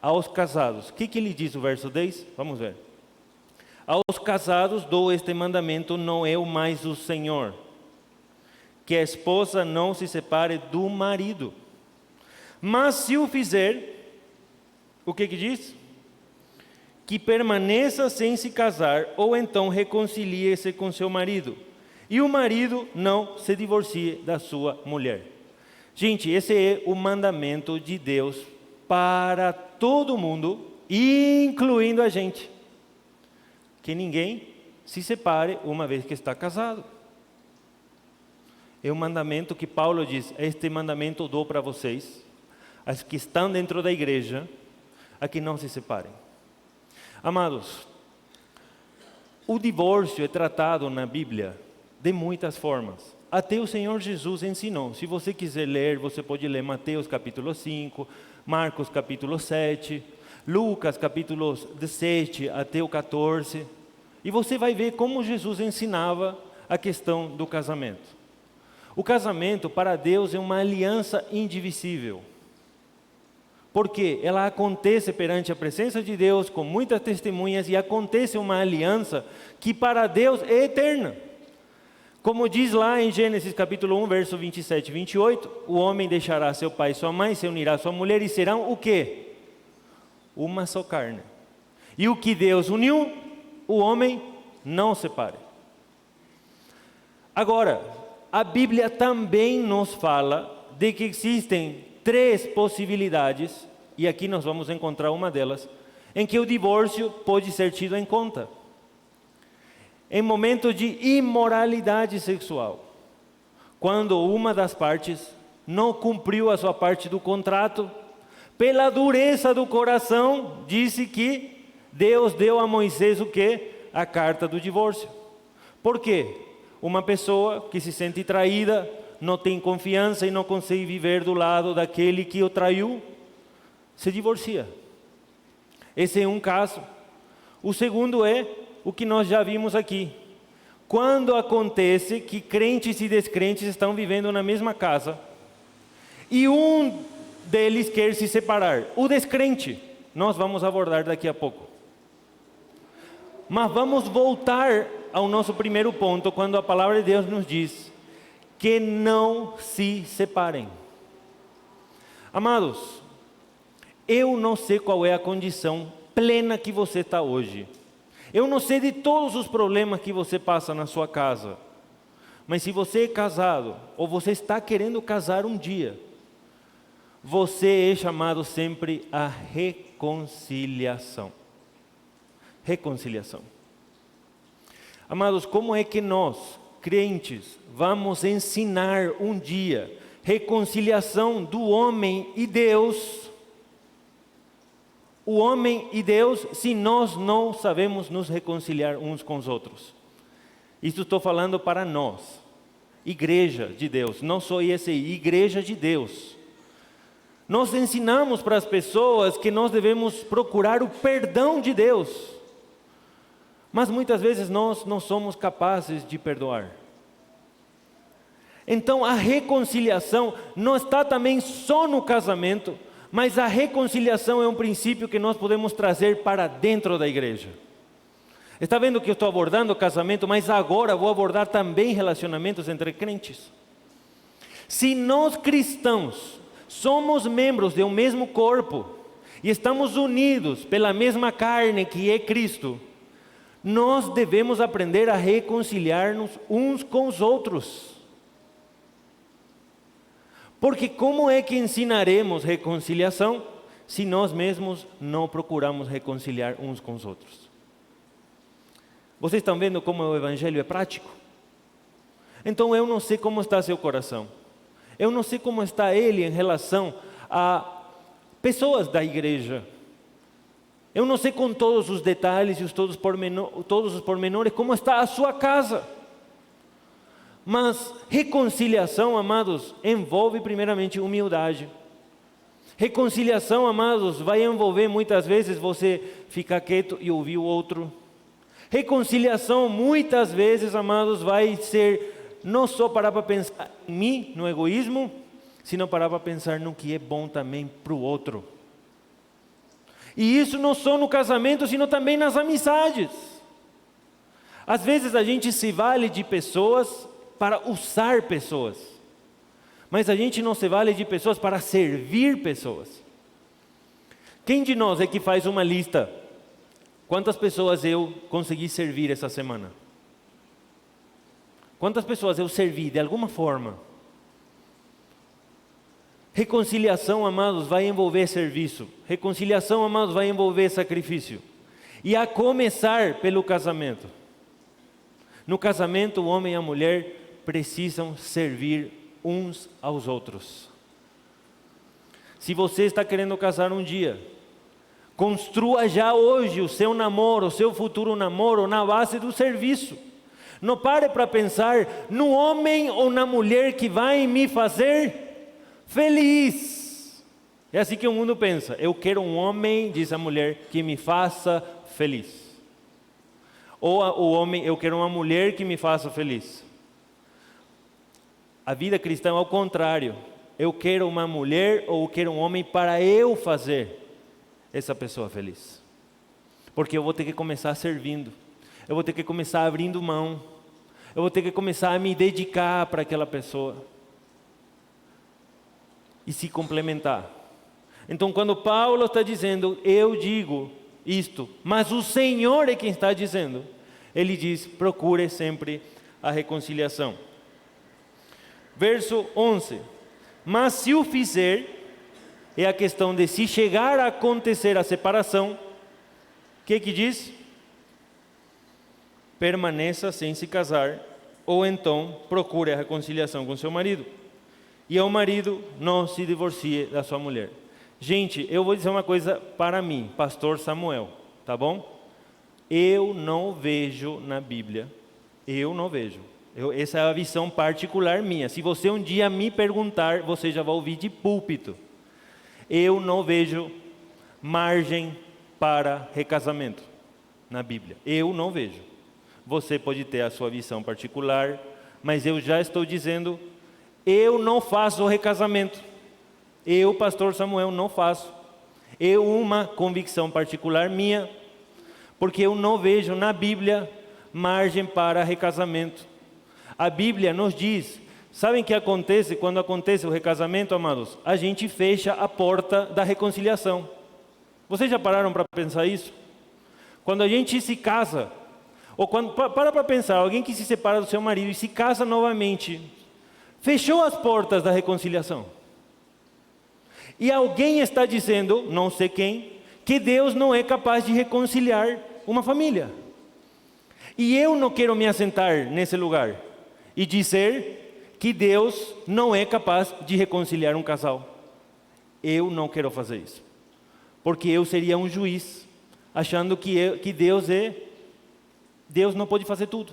aos casados. O que ele diz no verso 10? Vamos ver. Aos casados dou este mandamento, não eu mais o Senhor. Que a esposa não se separe do marido. Mas se o fizer, o que diz? Que permaneça sem se casar, ou então reconcilie-se com seu marido. E o marido não se divorcie da sua mulher. Gente, esse é o mandamento de Deus para todo mundo, incluindo a gente. Que ninguém se separe uma vez que está casado. É um mandamento que Paulo diz: este mandamento eu dou para vocês, as que estão dentro da igreja, a que não se separem. Amados, o divórcio é tratado na Bíblia de muitas formas. Até o Senhor Jesus ensinou. Se você quiser ler, você pode ler Mateus capítulo 5, Marcos capítulo 7, Lucas capítulos 17 até o 14. E você vai ver como Jesus ensinava a questão do casamento. O casamento para Deus é uma aliança indivisível. Porque ela acontece perante a presença de Deus com muitas testemunhas e acontece uma aliança que para Deus é eterna. Como diz lá em Gênesis capítulo 1, verso 27 e 28, o homem deixará seu pai e sua mãe, se unirá à sua mulher e serão o quê? Uma só carne. E o que Deus uniu, o homem não separe. Agora, a Bíblia também nos fala de que existem 3 possibilidades, e aqui nós vamos encontrar uma delas, em que o divórcio pode ser tido em conta. Em momentos de imoralidade sexual, quando uma das partes não cumpriu a sua parte do contrato, pela dureza do coração, disse que Deus deu a Moisés o quê? A carta do divórcio. Por quê? Uma pessoa que se sente traída, não tem confiança e não consegue viver do lado daquele que o traiu, se divorcia. Esse é um caso. O segundo é o que nós já vimos aqui. Quando acontece que crentes e descrentes estão vivendo na mesma casa e um deles quer se separar, o descrente, nós vamos abordar daqui a pouco. Mas vamos voltar ao nosso primeiro ponto, quando a palavra de Deus nos diz que não se separem. Amados, eu não sei qual é a condição plena que você está hoje. Eu não sei de todos os problemas que você passa na sua casa. Mas se você é casado, ou você está querendo casar um dia, você é chamado sempre à reconciliação. Reconciliação. Amados, como é que nós, crentes, vamos ensinar um dia reconciliação do homem e Deus? O homem e Deus, se nós não sabemos nos reconciliar uns com os outros. Isso estou falando para nós, igreja de Deus, não sou ISI, igreja de Deus. Nós ensinamos para as pessoas que nós devemos procurar o perdão de Deus, mas muitas vezes nós não somos capazes de perdoar. Então a reconciliação não está também só no casamento, mas a reconciliação é um princípio que nós podemos trazer para dentro da igreja. Está vendo que eu estou abordando o casamento, mas agora vou abordar também relacionamentos entre crentes. Se nós cristãos somos membros de um mesmo corpo e estamos unidos pela mesma carne que é Cristo, nós devemos aprender a reconciliar-nos uns com os outros. Porque como é que ensinaremos reconciliação se nós mesmos não procuramos reconciliar uns com os outros? Vocês estão vendo como o evangelho é prático? Então eu não sei como está seu coração. Eu não sei como está ele em relação a pessoas da igreja. Eu não sei com todos os detalhes e todos os pormenores como está a sua casa. Mas reconciliação, amados, envolve primeiramente humildade. Reconciliação, amados, vai envolver muitas vezes você ficar quieto e ouvir o outro. Reconciliação, muitas vezes, amados, vai ser não só parar para pensar em mim, no egoísmo, sino parar para pensar no que é bom também para o outro. E isso não só no casamento, sino também nas amizades. Às vezes a gente se vale de pessoas para usar pessoas, mas a gente não se vale de pessoas para servir pessoas. Quem de nós é que faz uma lista? Quantas pessoas eu consegui servir essa semana? Quantas pessoas eu servi de alguma forma? Reconciliação, amados, vai envolver serviço. Reconciliação, amados, vai envolver sacrifício. E a começar pelo casamento. No casamento, o homem e a mulher precisam servir uns aos outros. Se você está querendo casar um dia, construa já hoje o seu namoro, o seu futuro namoro na base do serviço. Não pare para pensar no homem ou na mulher que vai me fazer feliz. É assim que o mundo pensa. Eu quero um homem, diz a mulher, que me faça feliz. Ou o homem, eu quero uma mulher que me faça feliz. A vida cristã é ao contrário. Eu quero uma mulher ou eu quero um homem para eu fazer essa pessoa feliz. Porque eu vou ter que começar servindo. Eu vou ter que começar abrindo mão. Eu vou ter que começar a me dedicar para aquela pessoa. E se complementar. Então quando Paulo está dizendo, eu digo isto, mas o Senhor é quem está dizendo. Ele diz, procure sempre a reconciliação. Verso 11. Mas se o fizer, é a questão de se chegar a acontecer a separação, o que diz? Permaneça sem se casar, ou então procure a reconciliação com seu marido. E ao marido não se divorcie da sua mulher. Gente, eu vou dizer uma coisa para mim, pastor Samuel, tá bom? Eu não vejo na Bíblia, essa é a visão particular minha. Se você um dia me perguntar, você já vai ouvir de púlpito. Eu não vejo margem para recasamento na Bíblia. Eu não vejo. Você pode ter a sua visão particular, mas eu já estou dizendo, eu não faço recasamento. Eu, pastor Samuel, não faço. É uma convicção particular minha, porque eu não vejo na Bíblia margem para recasamento. A Bíblia nos diz, sabem o que acontece quando acontece o recasamento, amados? A gente fecha a porta da reconciliação. Vocês já pararam para pensar isso? Quando a gente se casa, ou quando, para pensar, alguém que se separa do seu marido e se casa novamente, fechou as portas da reconciliação. E alguém está dizendo, não sei quem, que Deus não é capaz de reconciliar uma família. E eu não quero me assentar nesse lugar e dizer que Deus não é capaz de reconciliar um casal. Eu não quero fazer isso, porque eu seria um juiz, achando que Deus não pode fazer tudo.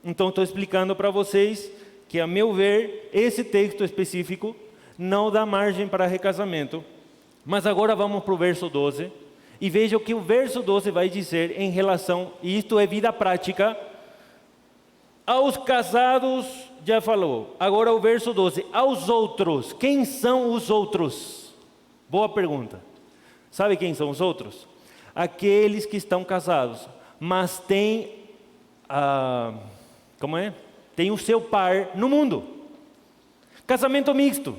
Então estou explicando para vocês que, a meu ver, esse texto específico não dá margem para recasamento. Mas agora vamos para o verso 12, e veja o que o verso 12 vai dizer em relação, e isto é vida prática, aos casados, já falou. Agora o verso 12, aos outros. Quem são os outros? Boa pergunta. Sabe quem são os outros? Aqueles que estão casados, mas têm, tem o seu par no mundo. Casamento misto.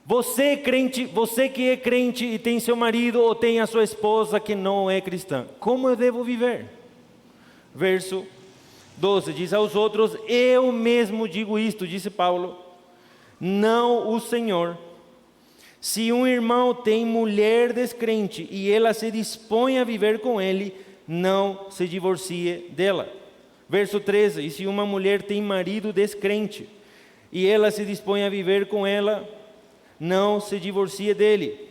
Você crente, você que é crente e tem seu marido ou tem a sua esposa que não é cristã, como eu devo viver? Verso 12 diz aos outros, eu mesmo digo isto, disse Paulo, não o Senhor. Se um irmão tem mulher descrente e ela se dispõe a viver com ele, não se divorcie dela. Verso 13, e se uma mulher tem marido descrente e ela se dispõe a viver com ela, não se divorcie dele.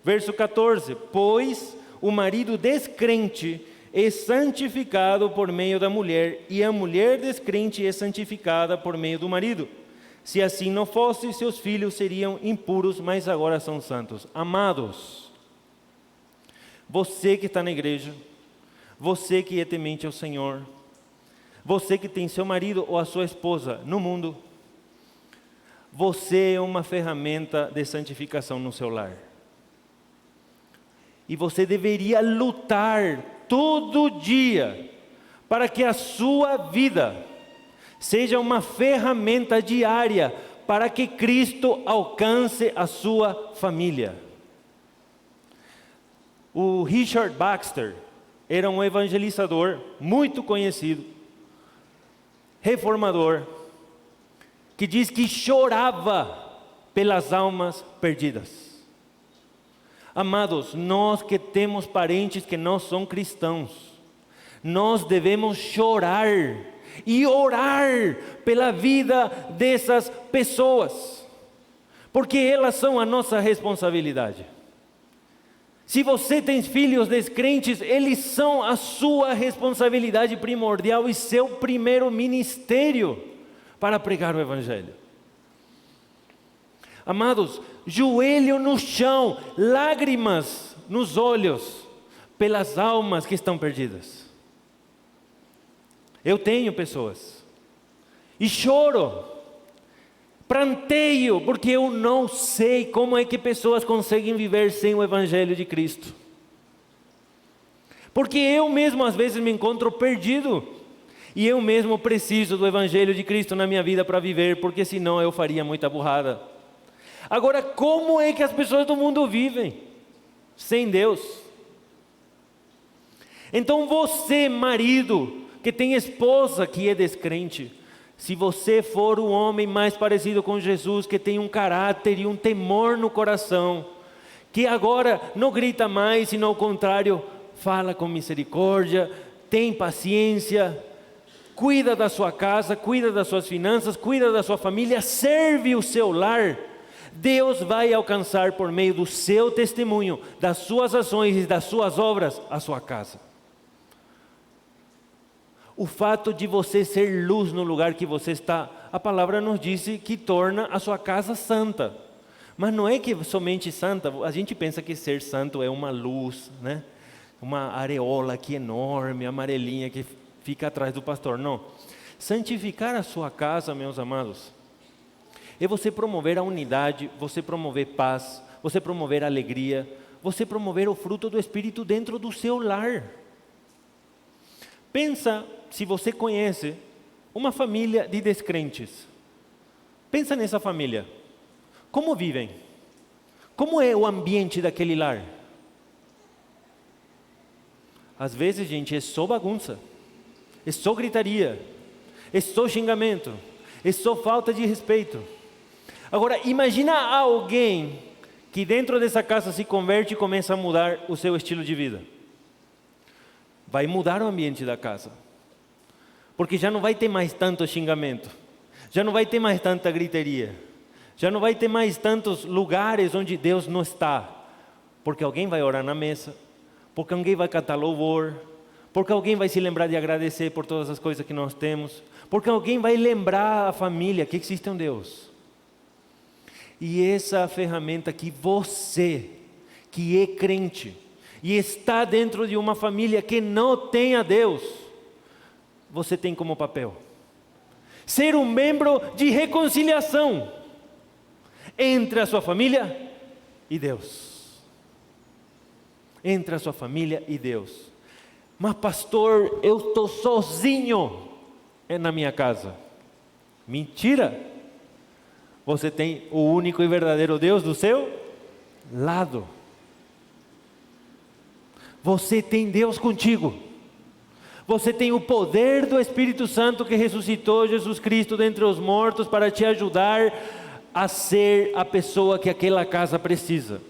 Verso 14, pois o marido descrente é santificado por meio da mulher, e a mulher descrente é santificada por meio do marido. Se assim não fosse, seus filhos seriam impuros, mas agora são santos. Amados, você que está na igreja, você que é temente ao Senhor, você que tem seu marido ou a sua esposa no mundo, você é uma ferramenta de santificação no seu lar. E você deveria lutar todo dia para que a sua vida seja uma ferramenta diária para que Cristo alcance a sua família. O Richard Baxter era um evangelizador muito conhecido, reformador, que diz que chorava pelas almas perdidas. Amados, nós que temos parentes que não são cristãos, nós devemos chorar e orar pela vida dessas pessoas, porque elas são a nossa responsabilidade. Se você tem filhos descrentes, eles são a sua responsabilidade primordial e seu primeiro ministério para pregar o Evangelho. Amados, joelho no chão, lágrimas nos olhos, pelas almas que estão perdidas. Eu tenho pessoas, e choro, pranteio, porque eu não sei como é que pessoas conseguem viver sem o Evangelho de Cristo. Porque eu mesmo às vezes me encontro perdido, e eu mesmo preciso do Evangelho de Cristo na minha vida para viver, porque senão eu faria muita burrada. Agora, como é que as pessoas do mundo vivem sem Deus? Então você, marido, que tem esposa que é descrente, se você for o homem mais parecido com Jesus, que tem um caráter e um temor no coração, que agora não grita mais, senão ao contrário, fala com misericórdia, tem paciência, cuida da sua casa, cuida das suas finanças, cuida da sua família, serve o seu lar, Deus vai alcançar por meio do seu testemunho, das suas ações e das suas obras, a sua casa. O fato de você ser luz no lugar que você está, a palavra nos disse que torna a sua casa santa. Mas não é que somente santa, a gente pensa que ser santo é uma luz, né? Uma areola aqui enorme, amarelinha, que fica atrás do pastor. Não. Santificar a sua casa, meus amados, é você promover a unidade, você promover paz, você promover alegria, você promover o fruto do Espírito dentro do seu lar. Pensa se você conhece uma família de descrentes. Pensa nessa família. Como vivem? Como é o ambiente daquele lar? Às vezes, gente, é só bagunça, é só gritaria, é só xingamento, é só falta de respeito. Agora, imagina alguém que dentro dessa casa se converte e começa a mudar o seu estilo de vida. Vai mudar o ambiente da casa, porque já não vai ter mais tanto xingamento, já não vai ter mais tanta gritaria, já não vai ter mais tantos lugares onde Deus não está, porque alguém vai orar na mesa, porque alguém vai cantar louvor, porque alguém vai se lembrar de agradecer por todas as coisas que nós temos, porque alguém vai lembrar a família que existe um Deus. E essa ferramenta que você, que é crente, e está dentro de uma família que não tem a Deus, você tem como papel ser um membro de reconciliação entre a sua família e Deus. Entre a sua família e Deus. Mas pastor, eu estou sozinho na minha casa. Mentira! Você tem o único e verdadeiro Deus do seu lado. Você tem Deus contigo. Você tem o poder do Espírito Santo que ressuscitou Jesus Cristo dentre os mortos para te ajudar a ser a pessoa que aquela casa precisa.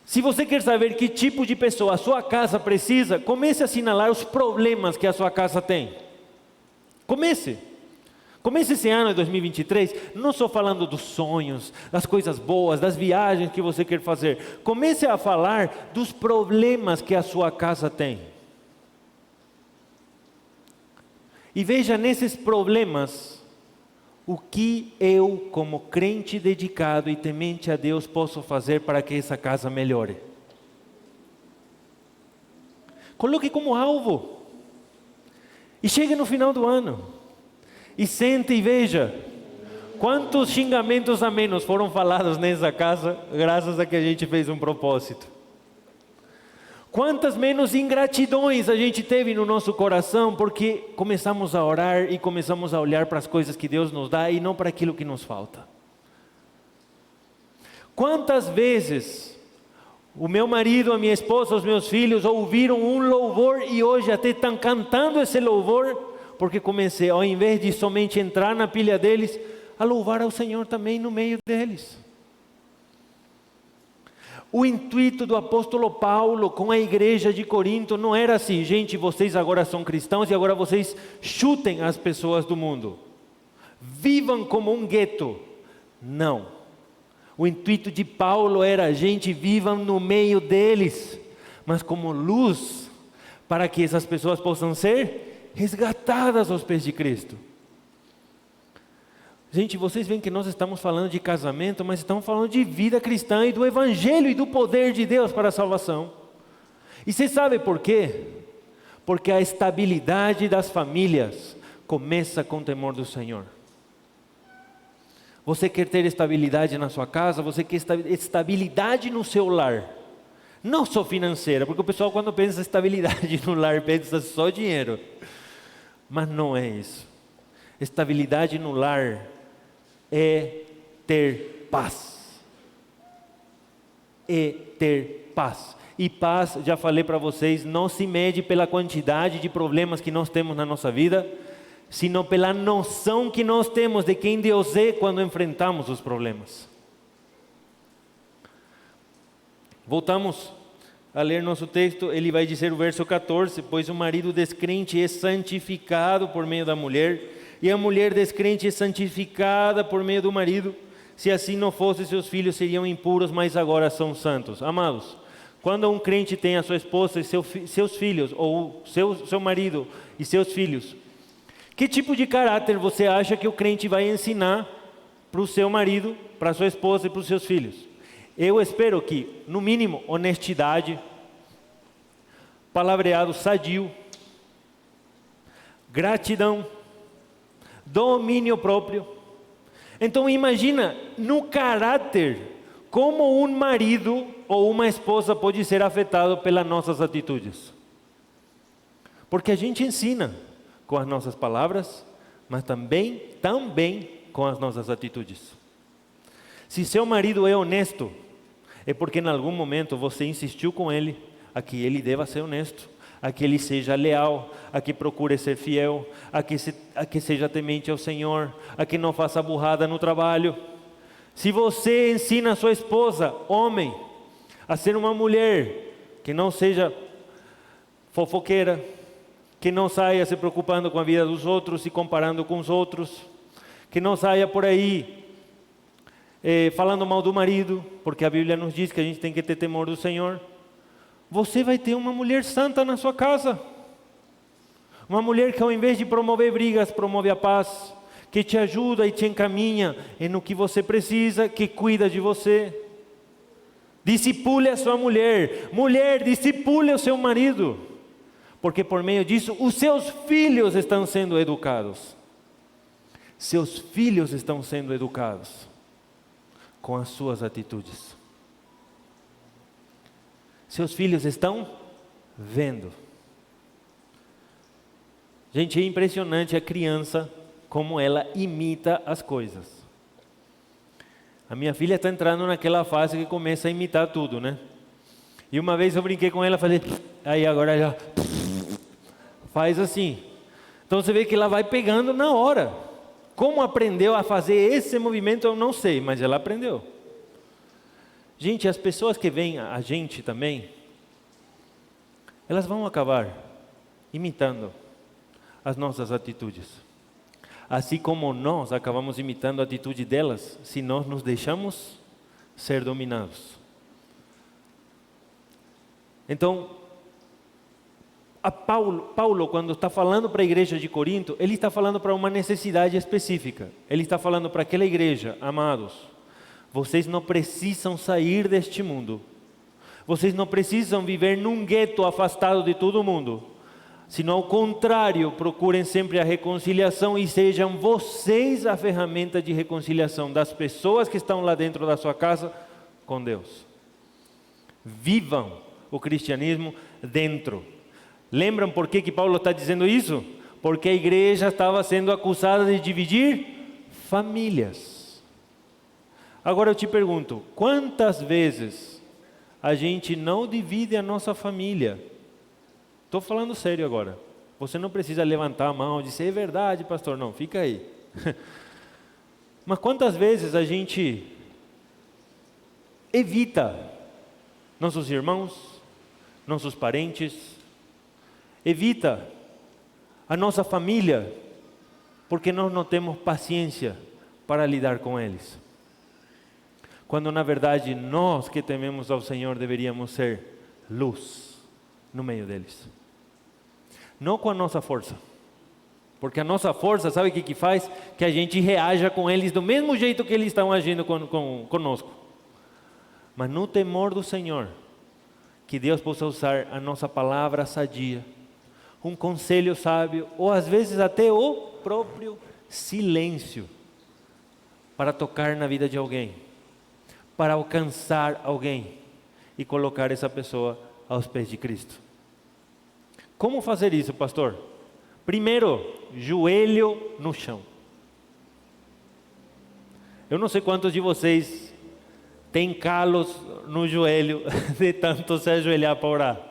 Se você quer saber que tipo de pessoa a sua casa precisa, comece a assinalar os problemas que a sua casa tem. Comece esse ano de 2023, não só falando dos sonhos, das coisas boas, das viagens que você quer fazer. Comece a falar dos problemas que a sua casa tem. E veja nesses problemas, o que eu, como crente dedicado e temente a Deus, posso fazer para que essa casa melhore. Coloque como alvo. E chegue no final do ano. E sente e veja quantos xingamentos a menos foram falados nessa casa, graças a que a gente fez um propósito. Quantas menos ingratidões a gente teve no nosso coração, porque começamos a orar e começamos a olhar para as coisas que Deus nos dá e não para aquilo que nos falta. Quantas vezes o meu marido, a minha esposa, os meus filhos ouviram um louvor e hoje até estão cantando esse louvor, porque comecei, ao invés de somente entrar na pilha deles, a louvar ao Senhor também no meio deles. O intuito do apóstolo Paulo com a igreja de Corinto não era assim: gente, vocês agora são cristãos e agora vocês chutem as pessoas do mundo, vivam como um gueto. Não. O intuito de Paulo era: gente, vivam no meio deles, mas como luz, para que essas pessoas possam ser resgatadas aos pés de Cristo. Gente, vocês veem que nós estamos falando de casamento, mas estamos falando de vida cristã e do Evangelho e do poder de Deus para a salvação. E você sabe por quê? Porque a estabilidade das famílias começa com o temor do Senhor. Você quer ter estabilidade na sua casa, você quer estabilidade no seu lar. Não só financeira, porque o pessoal quando pensa estabilidade no lar pensa só dinheiro. Mas não é isso. Estabilidade no lar é ter paz. É ter paz. E paz, já falei para vocês, não se mede pela quantidade de problemas que nós temos na nossa vida, sino pela noção que nós temos de quem Deus é quando enfrentamos os problemas. Voltamos a ler nosso texto. Ele vai dizer o verso 14: pois o marido descrente é santificado por meio da mulher, e a mulher descrente é santificada por meio do marido. Se assim não fosse, seus filhos seriam impuros, mas agora são santos. Amados, quando um crente tem a sua esposa e seus filhos, ou seu marido e seus filhos, que tipo de caráter você acha que o crente vai ensinar para o seu marido, para a sua esposa e para os seus filhos? Eu espero que, no mínimo, honestidade, palavreado sadio, gratidão, domínio próprio. Então imagina, no caráter, como um marido ou uma esposa pode ser afetado pelas nossas atitudes. Porque a gente ensina com as nossas palavras, mas também com as nossas atitudes. Se seu marido é honesto, é porque em algum momento você insistiu com ele a que ele deva ser honesto, a que ele seja leal, a que procure ser fiel, a que seja temente ao Senhor, a que não faça burrada no trabalho. Se você ensina a sua esposa, homem, a ser uma mulher que não seja fofoqueira, que não saia se preocupando com a vida dos outros e comparando com os outros, que não saia por aí falando mal do marido, porque a Bíblia nos diz que a gente tem que ter temor do Senhor, você vai ter uma mulher santa na sua casa. Uma mulher que ao invés de promover brigas, promove a paz, que te ajuda e te encaminha no que você precisa, que cuida de você. Discipule a sua mulher. Mulher, discipule o seu marido, porque por meio disso os seus filhos estão sendo educados. Seus filhos estão sendo educados com as suas atitudes. Seus filhos estão vendo. Gente, é impressionante a criança, como ela imita as coisas. A minha filha está entrando naquela fase que começa a imitar tudo, né? E uma vez eu brinquei com ela, falei, aí agora já faz assim. Então você vê que ela vai pegando na hora. Como aprendeu a fazer esse movimento eu não sei, mas ela aprendeu. Gente, as pessoas que veem a gente também, elas vão acabar imitando as nossas atitudes. Assim como nós acabamos imitando a atitude delas, se nós nos deixamos ser dominados. Então, Paulo, quando está falando para a igreja de Corinto, ele está falando para uma necessidade específica. Ele está falando para aquela igreja, amados, vocês não precisam sair deste mundo. Vocês não precisam viver num gueto afastado de todo mundo. Sino ao contrário, procurem sempre a reconciliação e sejam vocês a ferramenta de reconciliação das pessoas que estão lá dentro da sua casa com Deus. Vivam o cristianismo dentro. Lembram por que Paulo está dizendo isso? Porque a igreja estava sendo acusada de dividir famílias. Agora eu te pergunto, quantas vezes a gente não divide a nossa família? Estou falando sério agora. Você não precisa levantar a mão e dizer, é verdade, pastor. Não, fica aí. Mas quantas vezes a gente evita nossos irmãos, nossos parentes, evita a nossa família, porque nós não temos paciência para lidar com eles. Quando na verdade nós que tememos ao Senhor deveríamos ser luz no meio deles. Não com a nossa força, porque a nossa força, sabe o que faz? Que a gente reaja com eles do mesmo jeito que eles estão agindo conosco. Mas no temor do Senhor, que Deus possa usar a nossa palavra sadia, um conselho sábio, ou às vezes até o próprio silêncio, para tocar na vida de alguém, para alcançar alguém e colocar essa pessoa aos pés de Cristo. Como fazer isso, pastor? Primeiro, joelho no chão. Eu não sei quantos de vocês têm calos no joelho de tanto se ajoelhar para orar.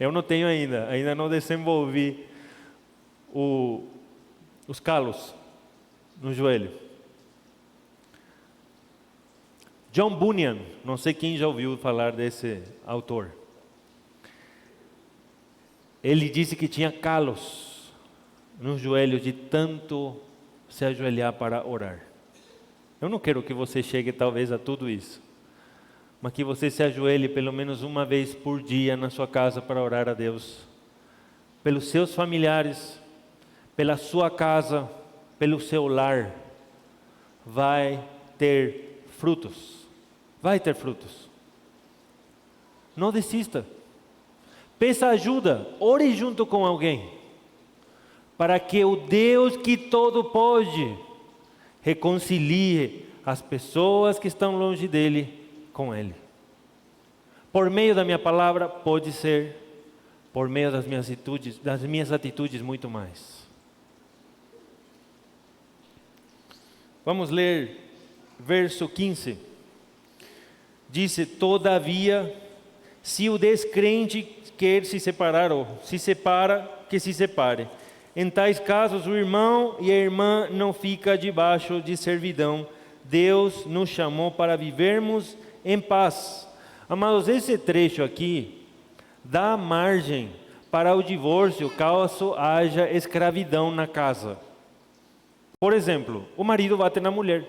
Eu não tenho ainda não desenvolvi os calos no joelho. John Bunyan, não sei quem já ouviu falar desse autor. Ele disse que tinha calos nos joelhos de tanto se ajoelhar para orar. Eu não quero que você chegue talvez a tudo isso, mas que você se ajoelhe pelo menos uma vez por dia na sua casa para orar a Deus, pelos seus familiares, pela sua casa, pelo seu lar. Vai ter frutos. Vai ter frutos. Não desista. Peça ajuda, ore junto com alguém, para que o Deus que todo pode reconcilie as pessoas que estão longe dele com ele. Por meio da minha palavra, pode ser por meio das minhas atitudes muito mais. Vamos ler verso 15. Diz: todavia, se o descrente quer se separar ou se separa, que se separe. Em tais casos, o irmão e a irmã não ficam debaixo de servidão. Deus nos chamou para vivermos em paz. Amados, esse trecho aqui dá margem para o divórcio caso haja escravidão na casa. Por exemplo, o marido bate na mulher,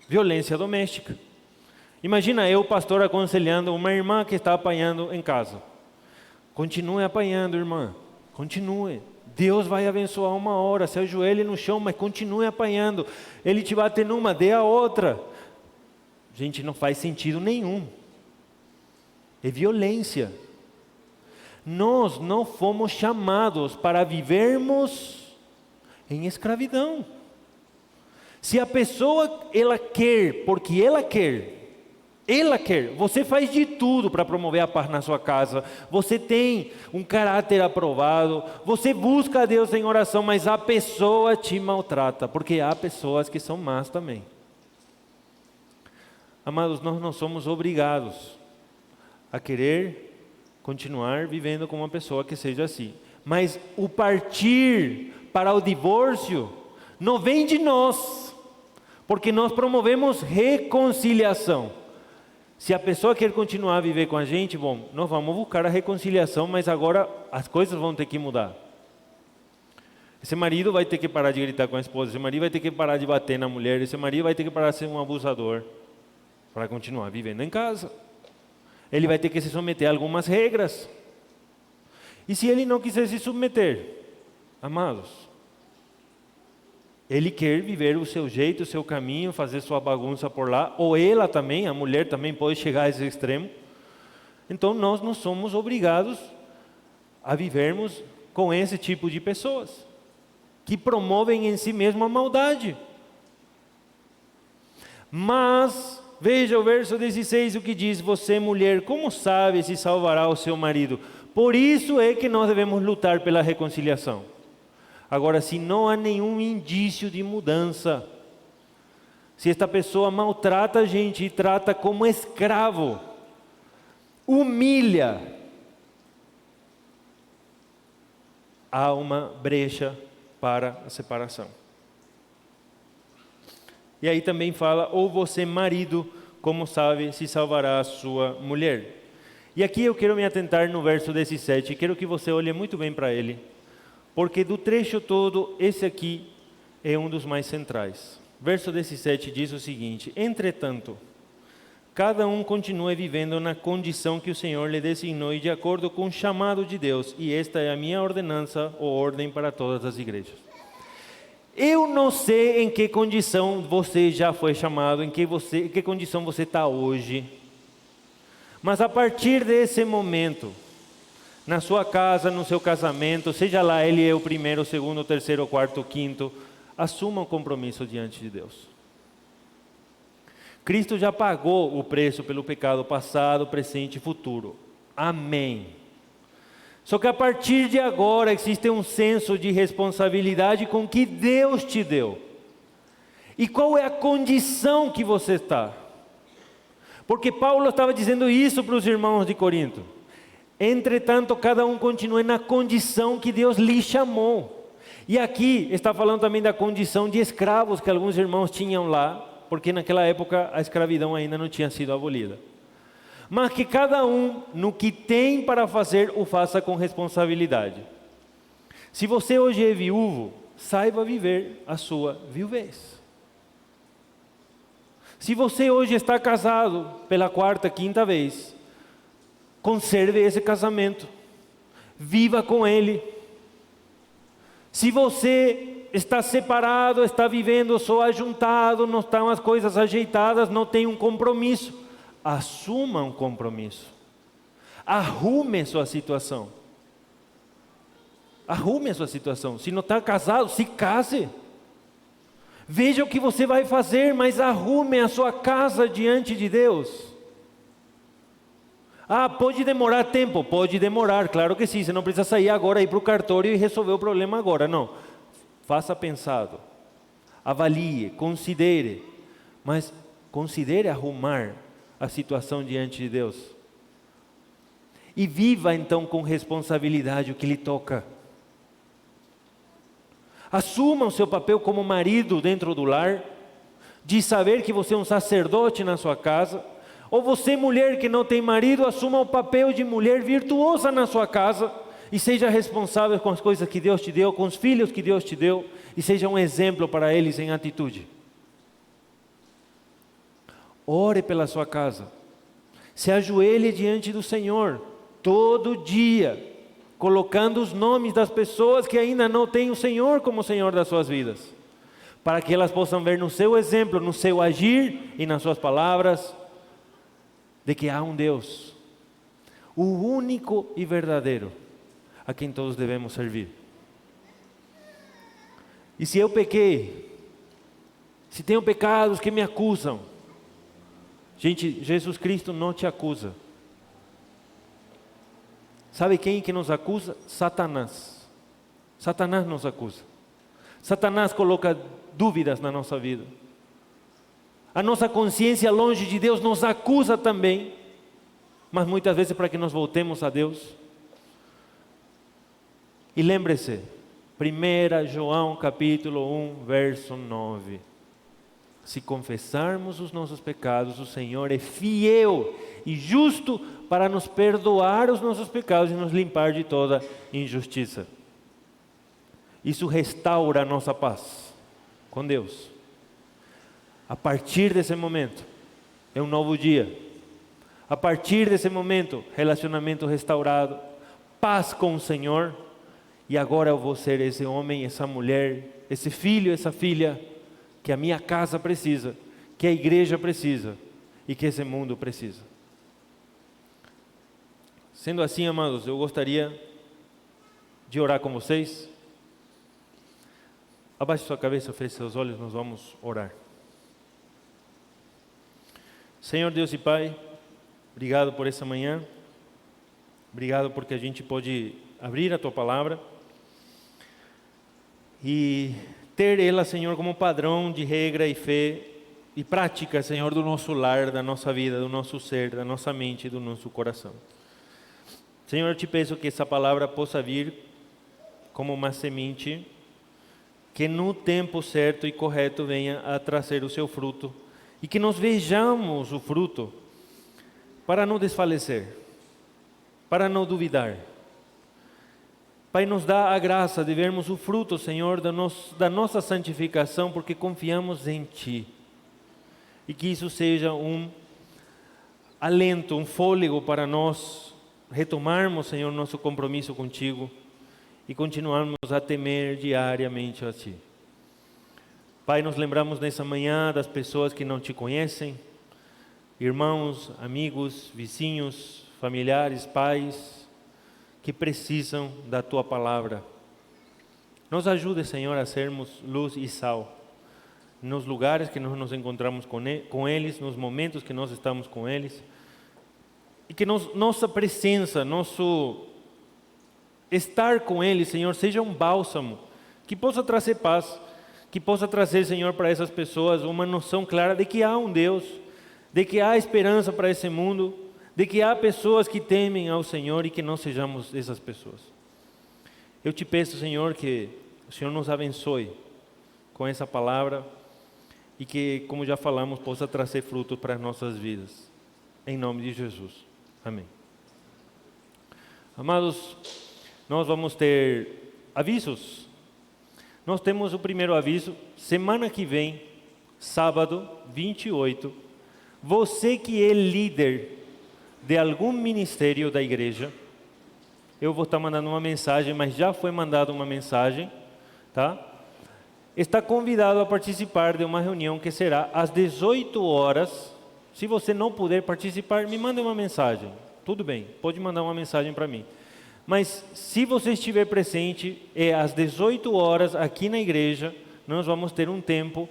violência doméstica. Imagina eu, pastor, aconselhando uma irmã que está apanhando em casa. Continue apanhando, irmã, continue. Deus vai abençoar uma hora, se ajoelhe no chão, mas continue apanhando. Ele te bate numa, dê a outra. Gente, não faz sentido nenhum. É violência. Nós não fomos chamados para vivermos em escravidão. Se a pessoa, ela quer, porque ela quer, você faz de tudo para promover a paz na sua casa, você tem um caráter aprovado, você busca a Deus em oração, mas a pessoa te maltrata, porque há pessoas que são más também. Amados, nós não somos obrigados a querer continuar vivendo com uma pessoa que seja assim, mas o partir para o divórcio não vem de nós, porque nós promovemos reconciliação. Se a pessoa quer continuar a viver com a gente, bom, nós vamos buscar a reconciliação, mas agora as coisas vão ter que mudar. Esse marido vai ter que parar de gritar com a esposa, esse marido vai ter que parar de bater na mulher, esse marido vai ter que parar de ser um abusador para continuar vivendo em casa. Ele vai ter que se submeter a algumas regras. E se ele não quiser se submeter, amados, ele quer viver o seu jeito, o seu caminho, fazer sua bagunça por lá, ou ela também, a mulher também pode chegar a esse extremo. Então nós não somos obrigados a vivermos com esse tipo de pessoas, que promovem em si mesmo a maldade. Mas, veja o verso 16, o que diz: você, mulher, como sabe se salvará o seu marido? Por isso é que nós devemos lutar pela reconciliação. Agora, se não há nenhum indício de mudança, se esta pessoa maltrata a gente e trata como escravo, humilha, há uma brecha para a separação. E aí também fala: ou você, marido, como sabe se salvará a sua mulher? E aqui eu quero me atentar no verso 17, quero que você olhe muito bem para ele, porque do trecho todo, esse aqui é um dos mais centrais. Verso 17 diz o seguinte: entretanto, cada um continue vivendo na condição que o Senhor lhe designou e de acordo com o chamado de Deus, e esta é a minha ordenança ou ordem para todas as igrejas. Eu não sei em que condição você já foi chamado, em que condição você está hoje, mas a partir desse momento, na sua casa, no seu casamento, seja lá ele é o primeiro, o segundo, o terceiro, o quarto, o quinto, assuma um compromisso diante de Deus. Cristo já pagou o preço pelo pecado passado, presente e futuro. Amém. Só que a partir de agora existe um senso de responsabilidade com que Deus te deu. E qual é a condição que você está? Porque Paulo estava dizendo isso para os irmãos de Corinto. Entretanto, cada um continue na condição que Deus lhe chamou. E aqui está falando também da condição de escravos que alguns irmãos tinham lá, porque naquela época a escravidão ainda não tinha sido abolida. Mas que cada um, no que tem para fazer, o faça com responsabilidade. Se você hoje é viúvo, saiba viver a sua viuvez. Se você hoje está casado pela quarta, quinta vez, conserve esse casamento, viva com ele. Se você está separado, está vivendo só ajuntado, não estão as coisas ajeitadas, não tem um compromisso, assuma um compromisso. Arrume sua situação. Arrume a sua situação. Se não está casado, se case. Veja o que você vai fazer, mas arrume a sua casa diante de Deus. Ah, pode demorar tempo? Pode demorar, claro que sim. Você não precisa sair agora, ir para o cartório e resolver o problema agora, não. Faça pensado, avalie, considere, mas considere arrumar a situação diante de Deus. E viva então com responsabilidade o que lhe toca. Assuma o seu papel como marido dentro do lar, de saber que você é um sacerdote na sua casa. Ou você, mulher que não tem marido, assuma o papel de mulher virtuosa na sua casa e seja responsável com as coisas que Deus te deu, com os filhos que Deus te deu, e seja um exemplo para eles em atitude. Ore pela sua casa, se ajoelhe diante do Senhor todo dia, colocando os nomes das pessoas que ainda não têm o Senhor como Senhor das suas vidas, para que elas possam ver no seu exemplo, no seu agir e nas suas palavras, de que há um Deus, o único e verdadeiro, a quem todos devemos servir. E se eu pequei, se tenho pecados que me acusam, gente, Jesus Cristo não te acusa. Sabe quem que nos acusa? Satanás. Satanás nos acusa. Satanás coloca dúvidas na nossa vida. A nossa consciência longe de Deus nos acusa também, mas muitas vezes para que nós voltemos a Deus. E lembre-se, 1 João capítulo 1, verso 9. Se confessarmos os nossos pecados, o Senhor é fiel e justo para nos perdoar os nossos pecados e nos limpar de toda injustiça. Isso restaura a nossa paz com Deus. A partir desse momento, é um novo dia. A partir desse momento, relacionamento restaurado, paz com o Senhor. E agora eu vou ser esse homem, essa mulher, esse filho, essa filha, que a minha casa precisa, que a igreja precisa e que esse mundo precisa. Sendo assim, amados, eu gostaria de orar com vocês. Abaixe sua cabeça, feche seus olhos, nós vamos orar. Senhor Deus e Pai, obrigado por essa manhã, obrigado porque a gente pode abrir a Tua Palavra e ter ela, Senhor, como padrão de regra e fé e prática, Senhor, do nosso lar, da nossa vida, do nosso ser, da nossa mente e do nosso coração. Senhor, eu te peço que essa palavra possa vir como uma semente que no tempo certo e correto venha a trazer o seu fruto e que nós vejamos o fruto para não desfalecer, para não duvidar. Pai, nos dá a graça de vermos o fruto, Senhor, da nossa santificação, porque confiamos em Ti. E que isso seja um alento, um fôlego para nós retomarmos, Senhor, nosso compromisso contigo e continuarmos a temer diariamente a Ti. Pai, nos lembramos nessa manhã das pessoas que não Te conhecem, irmãos, amigos, vizinhos, familiares, pais, que precisam da Tua Palavra. Nos ajude, Senhor, a sermos luz e sal, nos lugares que nós nos encontramos com eles, nos momentos que nós estamos com eles, e que nossa presença, nosso estar com eles, Senhor, seja um bálsamo, que possa trazer paz, que possa trazer, Senhor, para essas pessoas uma noção clara de que há um Deus, de que há esperança para esse mundo, de que há pessoas que temem ao Senhor e que não sejamos essas pessoas. Eu te peço, Senhor, que o Senhor nos abençoe com essa palavra e que, como já falamos, possa trazer frutos para as nossas vidas. Em nome de Jesus. Amém. Amados, nós vamos ter avisos. Nós temos o primeiro aviso, semana que vem, sábado 28, você que é líder de algum ministério da igreja, eu vou estar mandando uma mensagem, mas já foi mandada uma mensagem, tá? Está convidado a participar de uma reunião que será às 18 horas. Se você não puder participar, me mande uma mensagem. Tudo bem, pode mandar uma mensagem para mim. Mas se você estiver presente, é às 18 horas aqui na igreja, nós vamos ter um tempo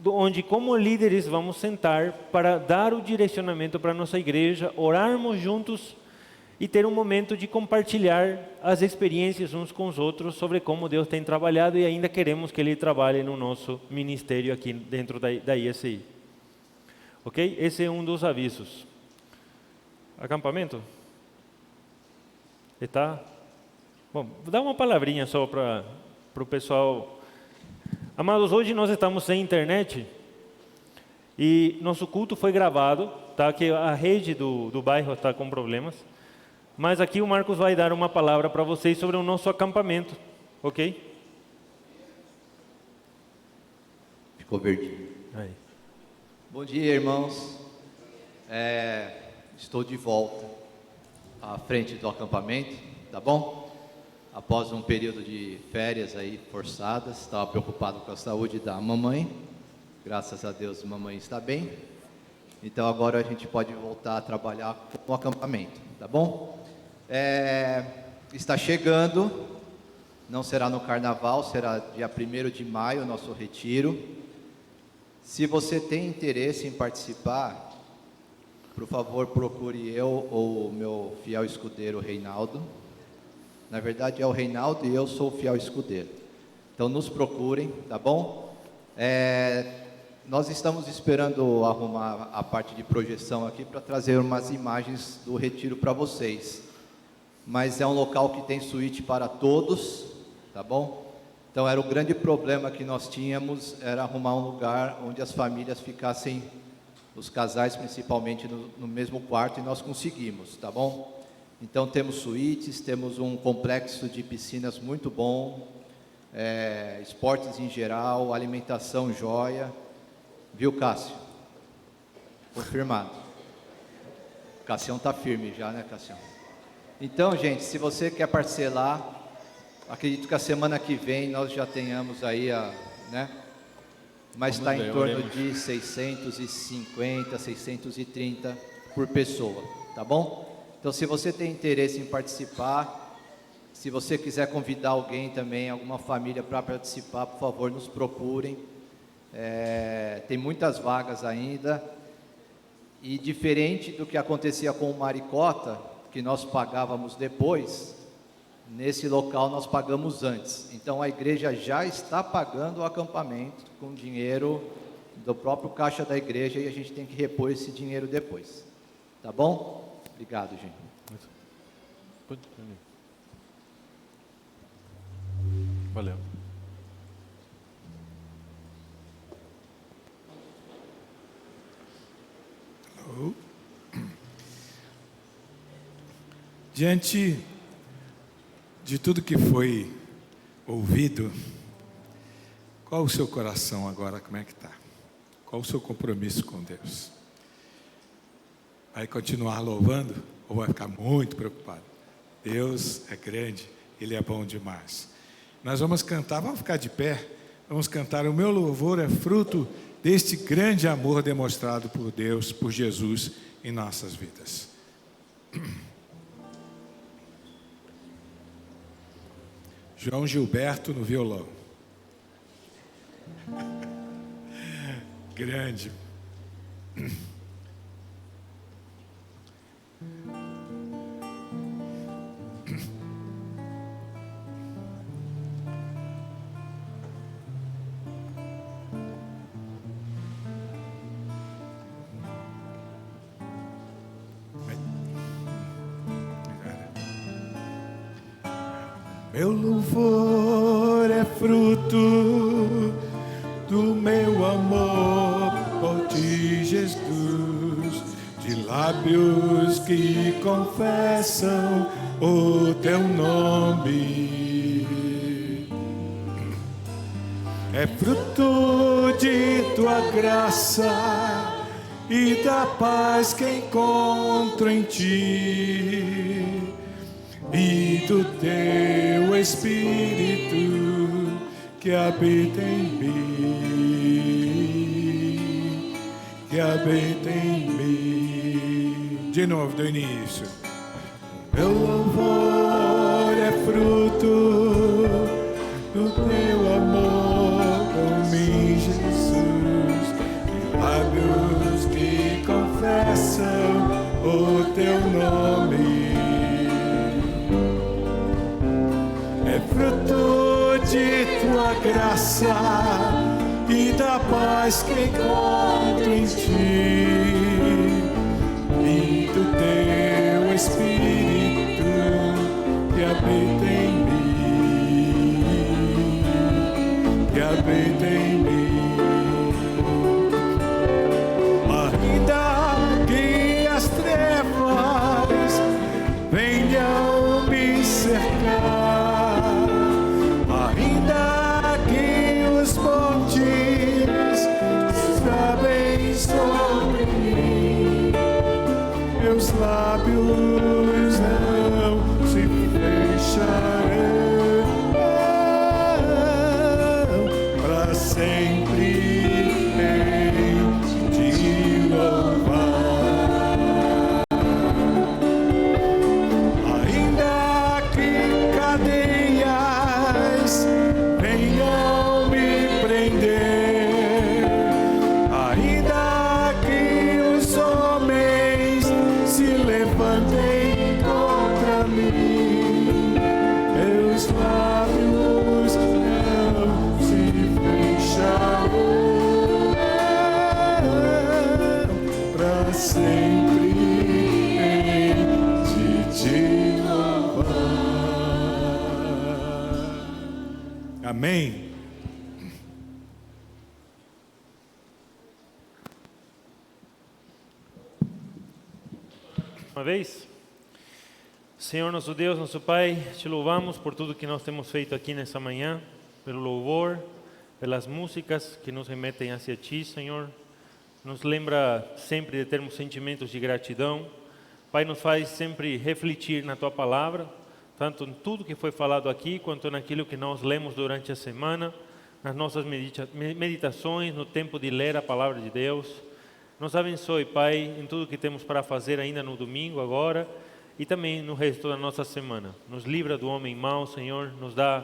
onde, como líderes, vamos sentar para dar o direcionamento para a nossa igreja, orarmos juntos e ter um momento de compartilhar as experiências uns com os outros sobre como Deus tem trabalhado e ainda queremos que Ele trabalhe no nosso ministério aqui dentro da ISI. Ok? Esse é um dos avisos. Acampamento? Está? Bom, vou dar uma palavrinha só para o pessoal. Amados, hoje nós estamos sem internet e nosso culto foi gravado, tá? Que a rede do bairro está com problemas. Mas aqui o Marcos vai dar uma palavra para vocês sobre o nosso acampamento, ok? Ficou verdinho. Aí. Bom dia, irmãos. Estou de volta à frente do acampamento, tá bom? Após um período de férias aí forçadas, estava preocupado com a saúde da mamãe. Graças a Deus, mamãe está bem. Então agora a gente pode voltar a trabalhar com o acampamento, tá bom? Está chegando, não será no carnaval, será dia 1º de maio o nosso retiro. Se você tem interesse em participar, por favor procure eu ou o meu fiel escudeiro Reinaldo. Na verdade é o Reinaldo e eu sou o fiel escudeiro. Então nos procurem, tá bom? Nós estamos esperando arrumar a parte de projeção aqui para trazer umas imagens do retiro para vocês. Mas é um local que tem suíte para todos, tá bom? Então era o grande problema que nós tínhamos, era arrumar um lugar onde as famílias ficassem, os casais principalmente, no mesmo quarto, e nós conseguimos, tá bom? Então temos suítes, temos um complexo de piscinas muito bom, esportes em geral, alimentação jóia, viu, Cássio? Confirmado. Cassião está firme já, né, Cassião? Então, gente, se você quer parcelar, acredito que a semana que vem nós já tenhamos aí né? Mas está em torno de 650, 630 por pessoa, tá bom? Então, se você tem interesse em participar, se você quiser convidar alguém também, alguma família para participar, por favor, nos procurem. Tem muitas vagas ainda. E diferente do que acontecia com o Maricota, que nós pagávamos depois, nesse local nós pagamos antes. Então a igreja já está pagando o acampamento com dinheiro do próprio caixa da igreja e a gente tem que repor esse dinheiro depois. Tá bom? Obrigado, gente. Valeu. Hello. Diante de tudo que foi ouvido, qual o seu coração agora, como é que está? Qual o seu compromisso com Deus? Vai continuar louvando ou vai ficar muito preocupado? Deus é grande, Ele é bom demais. Nós vamos cantar, vamos ficar de pé, vamos cantar: o meu louvor é fruto deste grande amor demonstrado por Deus, por Jesus em nossas vidas. João Gilberto no violão. Grande. Meu louvor é fruto do meu amor por ti, Jesus, de lábios que confessam o teu nome. É fruto de tua graça e da paz que encontro em ti, e do teu Espírito que habita em mim, que habita em mim. De novo, do início. Meu louvor é fruto do teu amor o teu nome. É fruto de tua graça e da paz que encontro em ti. E do teu Espírito que habita em mim, que habita em mim. Ainda que as trevas venham me cercar, ainda que os montes sabem sobre mim, meus lábios não se fecharão, para sempre hei de louvar. Ainda que cadeias venham me prender, ainda que os homens se levantem contra mim, meus lábios não se fecharão, para sempre hei de te louvar. Amém. Uma vez, Senhor nosso Deus, nosso Pai, te louvamos por tudo que nós temos feito aqui nessa manhã, pelo louvor, pelas músicas que nos remetem hacia Ti, Senhor. Nos lembra sempre de termos sentimentos de gratidão. Pai, nos faz sempre refletir na Tua palavra, tanto em tudo que foi falado aqui, quanto naquilo que nós lemos durante a semana, nas nossas meditações, no tempo de ler a palavra de Deus. Nos abençoe, Pai, em tudo que temos para fazer ainda no domingo agora e também no resto da nossa semana. Nos livra do homem mau, Senhor, nos dá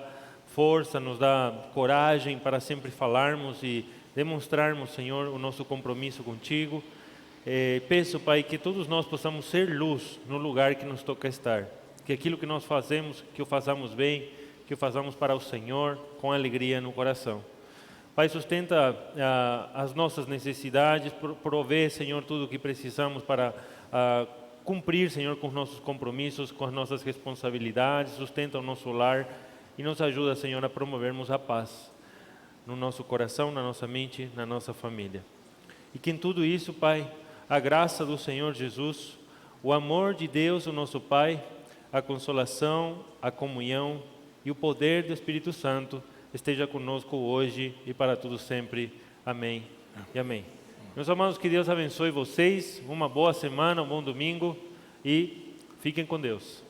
força, nos dá coragem para sempre falarmos e demonstrarmos, Senhor, o nosso compromisso contigo. Peço, Pai, que todos nós possamos ser luz no lugar que nos toca estar. Que aquilo que nós fazemos, que o façamos bem, que o façamos para o Senhor, com alegria no coração. Pai, sustenta as nossas necessidades, provê, Senhor, tudo o que precisamos para cumprir, Senhor, com os nossos compromissos, com as nossas responsabilidades, sustenta o nosso lar e nos ajuda, Senhor, a promovermos a paz no nosso coração, na nossa mente, na nossa família. E que em tudo isso, Pai, a graça do Senhor Jesus, o amor de Deus, o nosso Pai, a consolação, a comunhão e o poder do Espírito Santo esteja conosco hoje e para tudo sempre. Amém e amém. Meus amados, que Deus abençoe vocês, uma boa semana, um bom domingo e fiquem com Deus.